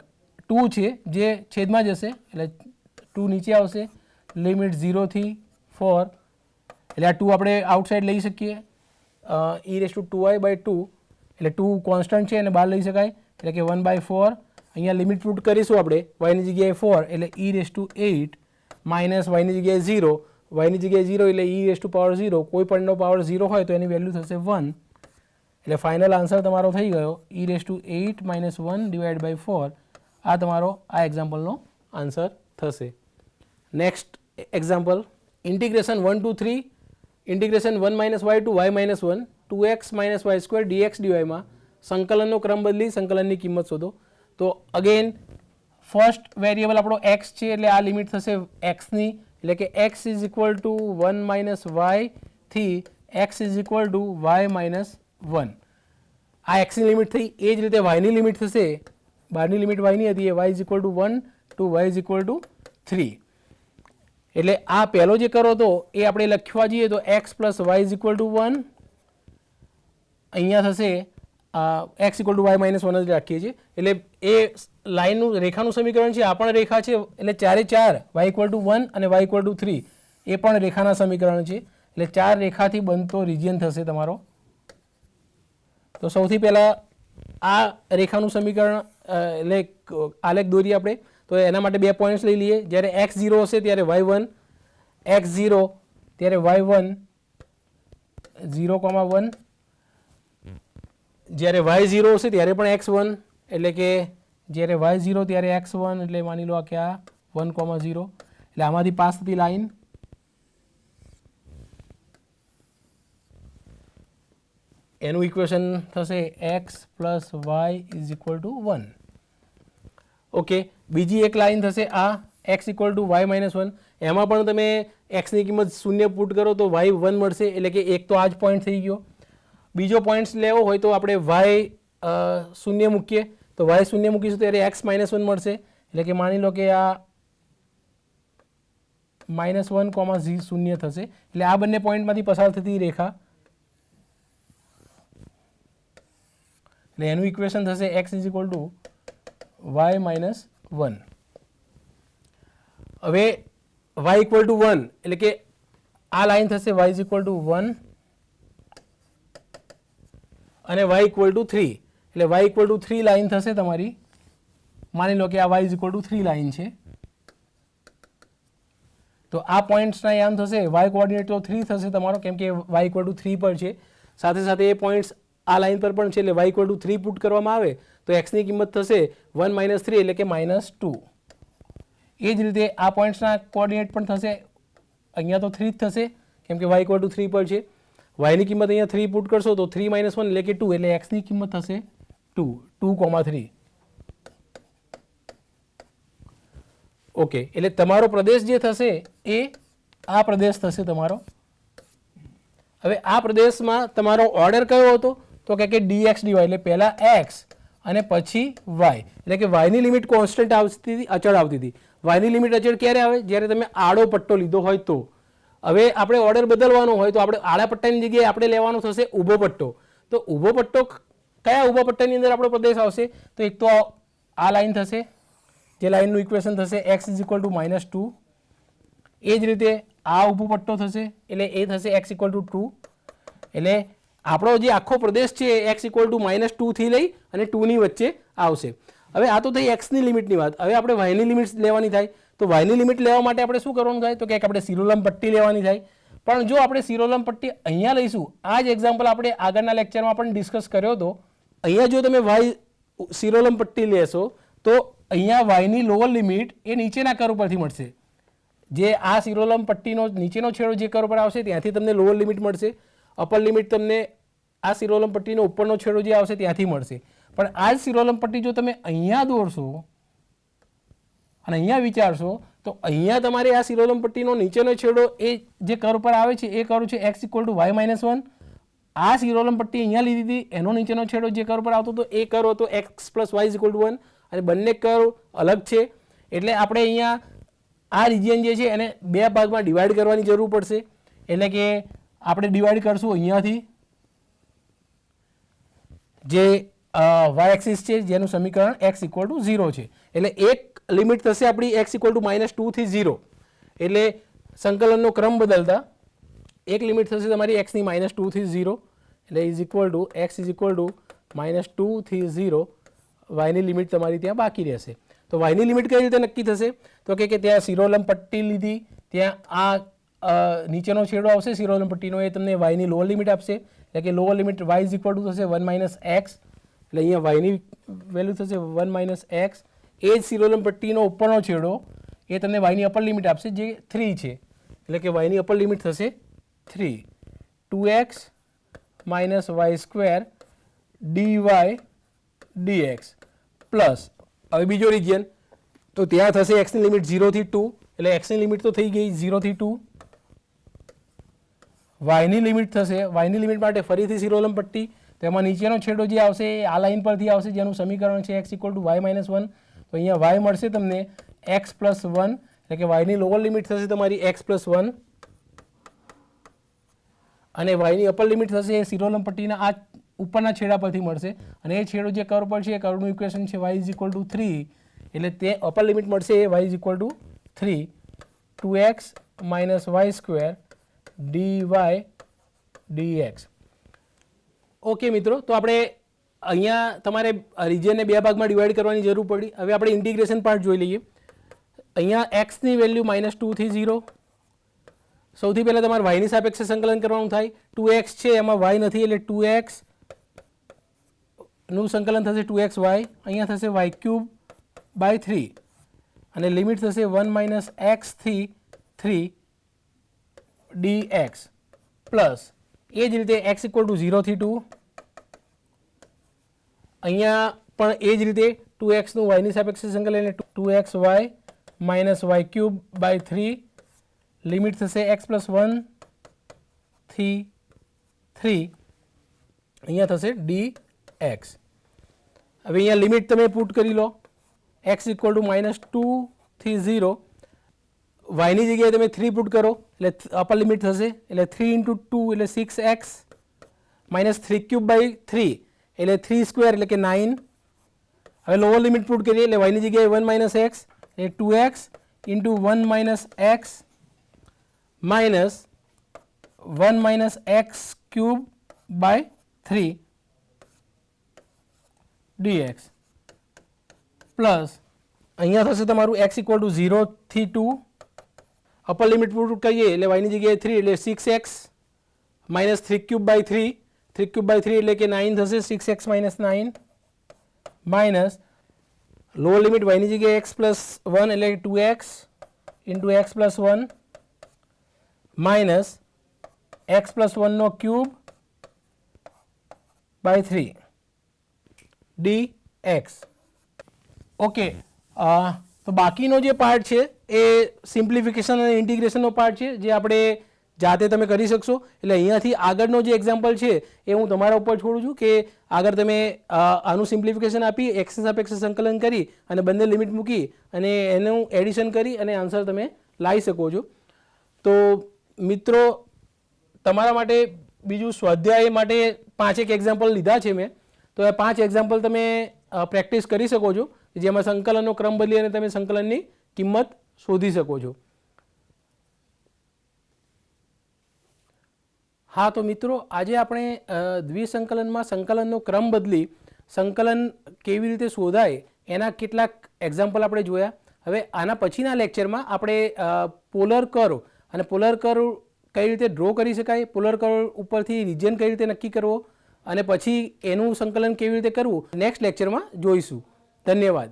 A: 2 છે જે છેદમાં જશે એટલે 2 નીચે આવશે, લિમિટ 0 થી 4, એટલે આ 2 આપણે આઉટસાઇડ લઈ શકીએ. e⁻²y/2 એટલે 2 કોન્સ્ટન્ટ છે અને બહાર લઈ શકાય એટલે કે 1/4. અહીંયા લિમિટ પુટ કરીશું આપણે y ની જગ્યાએ 4 એટલે e⁻8 માઇનસ y ની જગ્યાએ 0, y ની જગ્યાએ 0 એટલે e⁻0, કોઈ પણનો પાવર 0 હોય તો એની વેલ્યુ થશે 1, એટલે ફાઇનલ આન્સર તમારો થઈ ગયો e⁻8 - 1/4. આ તમારો આ એક્ઝામ્પલનો આન્સર થશે. Next example integration 1 to 3 integration 1 - y to y - 1 2x - y² dx dy માં સંકલનનો ક્રમ બદલી સંકલનની કિંમત શોધો. તો અગેન ફર્સ્ટ વેરિયેબલ આપણો x છે એટલે આ લિમિટ થશે x ની, એટલે કે x = 1 - y થી x = y - 1. આ x ની લિમિટ થઈ. એ જ રીતે y ની લિમિટ થશે, બહારની લિમિટ y ની હતી એ y = 1 to y = 3. એટલે આ પહેલો જે કરો તો એ આપણે લખવા જઈએ તો x + y = 1, અહીંયા થશે x = y - 1 જ રાખીએ છીએ, એટલે એ લાઈનનું રેખાનું સમીકરણ છે. આ પણ રેખા છે એટલે ચારે ચાર y = 1 અને y = 3 એ પણ રેખાના સમીકરણ છે, એટલે 4 રેખાથી બનતો રિજિયન થશે તમારો. તો સૌથી પહેલાં આ રેખાનું સમીકરણ એટલે આલેખ દોરીએ આપણે. તો એના માટે 2 પોઈન્ટ્સ લઈ લઈએ. જ્યારે x 0 હશે ત્યારે y1, x 0 ત્યારે y1 0,1, જ્યારે y 0 હશે ત્યારે પણ x1, એટલે કે જ્યારે y 0 ત્યારે x1, એટલે માની લો કે આ 1,0, એટલે આમાંથી પાસ થતી લાઈન એનું ઇક્વેશન થશે x + y = 1. ઓકે, બીજી એક લાઈન થશે આ x = y - 1, એમાં પણ તમે x ની કિંમત 0 પુટ કરો તો y 1 મળશે, એટલે કે એક તો આ જ પોઈન્ટ થઈ ગયો. બીજો પોઈન્ટ્સ લેવો હોય તો આપણે વાય શૂન્ય મૂકીએ, તો વાય શૂન્ય મૂકીશું ત્યારે એક્સ -1 મળશે. એટલે કે માની લો કે આ -1, z શૂન્ય થશે. એટલે આ બંને પોઈન્ટમાંથી પસાર થતી રેખા, એટલે એનું ઇક્વેશન થશે x = y - 1. હવે y = 1 એટલે કે આ લાઈન થશે y = 1 અને y = 3. એટલે y = 3 લાઈન થશે તમારી. માની લો કે આ y = 3 લાઈન છે, તો આ પોઈન્ટ્સના આમ થશે y કોઓર્ડિનેટ તો 3 થશે તમારો, કેમ કે y = 3 પર છે. સાથે સાથે એ પોઈન્ટ્સ આ લાઈન પર પણ છે, એટલે y = 3 પુટ કરવામાં આવે તો x ની કિંમત થશે 1 - 3 એટલે કે -2. એ જ રીતે આ પોઈન્ટ્સના કોઓર્ડિનેટ પણ થશે, અહીંયા તો 3 જ થશે કેમ કે y = 3 પર છે. y ની કિંમત અહીંયા 3 પુટ કરશો તો 3 - 1 એટલે કે 2, એટલે x ની કિંમત થશે 2, 3. ઓકે, એટલે તમારો પ્રદેશ જે થશે એ આ પ્રદેશ થશે તમારો. હવે આ પ્રદેશમાં તમારો ઓર્ડર કયો હતો તો કે dx dy, એટલે પહેલા x અને પછી y, એટલે કે y ની લિમિટ કોન્સ્ટન્ટ આવતી હતી, અચળ આવતી હતી. y ની લિમિટ અચળ ક્યારે આવે? જ્યારે તમે આડો પટ્ટો લીધો હોય તો. હવે આપણે ઓર્ડર બદલવાનો હોય તો આપણે આડા પટ્ટાની જગ્યાએ આપણે લેવાનો થશે ઊભો પટ્ટો. તો ઊભો પટ્ટો, કયા ઊભા પટ્ટાની અંદર આપણો પ્રદેશ આવશે? તો એક તો આ લાઈન થશે, જે લાઈનનું ઇક્વેશન થશે x = -2. એ જ રીતે આ ઊભો પટ્ટો થશે, એટલે એ થશે x = 2. એટલે આપણો જે આખો પ્રદેશ છે x = -2 થી લઈ અને 2 ની વચ્ચે આવશે. હવે આ તો થઈ x ની લિમિટની વાત. હવે આપણે y ની લિમિટ લેવાની થાય, તો y ની લિમિટ લેવા માટે આપણે શું કરવાનું થાય? તો કે આપણે શિરોલંબ પટ્ટી લેવાની થાય. પણ જો આપણે શિરોલંબ પટ્ટી અહીંયા લઈશું, આ જ એક્ઝામ્પલ આપણે આગળના લેક્ચરમાં પણ ડિસ્કસ કર્યો હતો. અહીંયા જો તમે y શિરોલંબ પટ્ટી લેશો તો અહીંયા y ની લોઅર લિમિટ એ નીચેના કર્વ પરથી મળશે. જે આ શિરોલંબ પટ્ટીનો નીચેનો છેડો જે કર્વ પર આવશે ત્યાંથી તમને લોઅર લિમિટ મળશે, અપર લિમિટ તમને આ શિરોલંબ પટ્ટીનો ઉપરનો છેડો જે આવશે ત્યાંથી મળશે. પણ આ જ શિરોલંબ પટ્ટી જો તમે અહીંયા દોરશો અને અહીંયા વિચારશો તો અહીંયા તમારે આ શિરોલંબ પટ્ટીનો નીચેનો છેડો એ જે કર્વ પર આવે છે એ કર્વ છે x = y - 1. આ શિરોલંબ પટ્ટી અહીંયા લીધી હતી, એનો નીચેનો છેડો જે કર્વ પર આવતો હતો એ કર્વ હતો x + y = 1, અને બંને કર્વ અલગ છે. એટલે આપણે અહીંયા આ રિજિયન જે છે એને બે ભાગમાં ડિવાઈડ કરવાની જરૂર પડશે. એટલે કે આપણે ડિવાઈડ કરશું અહીંયાથી, જે y એક્સિસ છે જેનું સમીકરણ x = 0 છે. એટલે એક લિમિટ થશે આપણી x = -2 થી 0. એટલે સંકલનનો ક્રમ બદલતા એક લિમિટ થશે તમારી x ની -2 થી 0, એટલે x = -2 થી 0. y ની લિમિટ તમારી ત્યાં બાકી રહેશે. તો y ની લિમિટ કઈ રીતે નક્કી થશે? તો કે ત્યાં શિરોલંબ પટ્ટી લીધી, ત્યાં આ નીચેનો છેડો આવશે શિરોલંબ પટ્ટીનો, એ તમને y ની લોઅર લિમિટ આપશે. એટલે કે લોઅર લિમિટ y = થશે 1 - x, એટલે અહીંયા y ની વેલ્યુ થશે 1 - x. એ જ શિરોલંબ પટ્ટીનો ઉપરનો છેડો એ તમને y ની અપર લિમિટ આપશે જે 3 છે, એટલે કે y ની અપર લિમિટ થશે 3. 2x - y² dy dx plus હવે બીજો રિજિયન, તો ત્યાં થશે x ની લિમિટ 0 થી 2, એટલે x ની લિમિટ તો થઈ ગઈ 0 થી 2. y ની લિમિટ થશે, y ની લિમિટ માટે ફરીથી શિરોલંબ પટ્ટી, તેમાં નીચેનો છેડો જે આવશે એ આ લાઈન પરથી આવશે જેનું સમીકરણ છે x = y - 1. તો અહીંયા y મળશે તમને x + 1, એટલે કે y ની લોઅર લિમિટ થશે તમારી x + 1, અને y ની અપર લિમિટ થશે એ શિરોલંબ પટ્ટીના આ ઉપરના છેડા પરથી મળશે, અને એ છેડો જે કર્વ પર છે એ કર્વનું ઇક્વેશન છે y = 3, એટલે તે અપર લિમિટ મળશે એ y = 3. 2x - y² dy dx. Okay મિત્રો, તો આપણે અહીંયા તમારે રિજિયનને બે ભાગમાં ડિવાઈડ કરવાની જરૂર પડી. હવે આપણે ઇન્ટિગ્રેશન પાર્ટ જોઈ લઈએ. અહીંયા x ની વેલ્યુ -2 થી 0. સૌથી પહેલાં તમારે y ની સાપેક્ષે સંકલન કરવાનું થાય. 2x છે એમાં y નથી, એટલે 2x નું સંકલન થશે 2xy, અહીંયા થશે y³ / 3, અને લિમિટ થશે 1 - x થી 3 dx પ્લસ એ જ રીતે x = 0 થી 2. અહીંયા પણ એ જ રીતે 2x નું y ની સાપેક્ષે સંકલન, એટલે 2xy - y³ / 3, લિમિટ થશે x + 1 થી 3 અહીંયા થશે dx. હવે અહીંયા લિમિટ તમે પુટ કરી લો, x ઇક્વલ ટુ -2 થી 0, વાયની જગ્યાએ તમે 3 પુટ કરો એટલે અપર લિમિટ થશે, એટલે 3 × 2 એટલે 6x -3³ / 3 એટલે 3² એટલે કે 9. હવે લોઅર લિમિટ પુટ કરીએ એટલે વાયની જગ્યાએ 1 - x એટલે 2x × 1 - x -1 - x³ / 3 dx plus અહીંયા થશે તમારું x ઇક્વલ ટુ 0 થી 2, અપર લિમિટ પુટ કરીએ એટલે વાયની જગ્યાએ 3 એટલે 6x -3³ / 3, 3³ / 3 એટલે કે 9 થશે, 6x - 9 માઇનસ લોઅર લિમિટ વાયની જગ્યાએ x + 1 એટલે 2x × x + 1 minus x + 1³ / 3 dx. Okay, તો બાકીનો જે પાર્ટ છે એ સિમ્પ્લિફિકેશન અને ઇન્ટિગ્રેશનનો પાર્ટ છે, જે આપણે જાતે તમે કરી શકશો. એટલે અહીંયાથી આગળનો જે એક્ઝામ્પલ છે એ હું તમારા ઉપર છોડું છું કે આગળ તમે આનું સિમ્પ્લિફિકેશન આપી એક્સની સાપેક્ષે સંકલન કરી અને બંને લિમિટ મૂકી અને એનું એડિશન કરી અને આન્સર તમે લાવી શકો છો. તો મિત્રો, તમારા માટે બીજું સ્વાધ્યાય માટે 5 એક્ઝામ્પલ લીધા છે મેં, તો એ 5 એક્ઝામ્પલ તમે પ્રેક્ટિસ કરી શકો છો, જેમાં સંકલનનો ક્રમ બદલી અને તમે સંકલનની કિંમત શોધી શકો છો. હા, તો મિત્રો, આજે આપણે દ્વિસંકલનમાં સંકલનનો ક્રમ બદલી સંકલન કેવી રીતે શોધાય એના કેટલાક એક્ઝામ્પલ આપણે જોયા. હવે આના પછીના લેક્ચરમાં આપણે પોલર કર્વ અને પોલર કર્વ કઈ રીતે ડ્રો કરી શકાય, પોલર કર્વ ઉપરથી રિજિયન કઈ રીતે નક્કી કરવો અને પછી એનું સંકલન કેવી રીતે કરવું નેક્સ્ટ લેક્ચરમાં જોઈશું. ધન્યવાદ.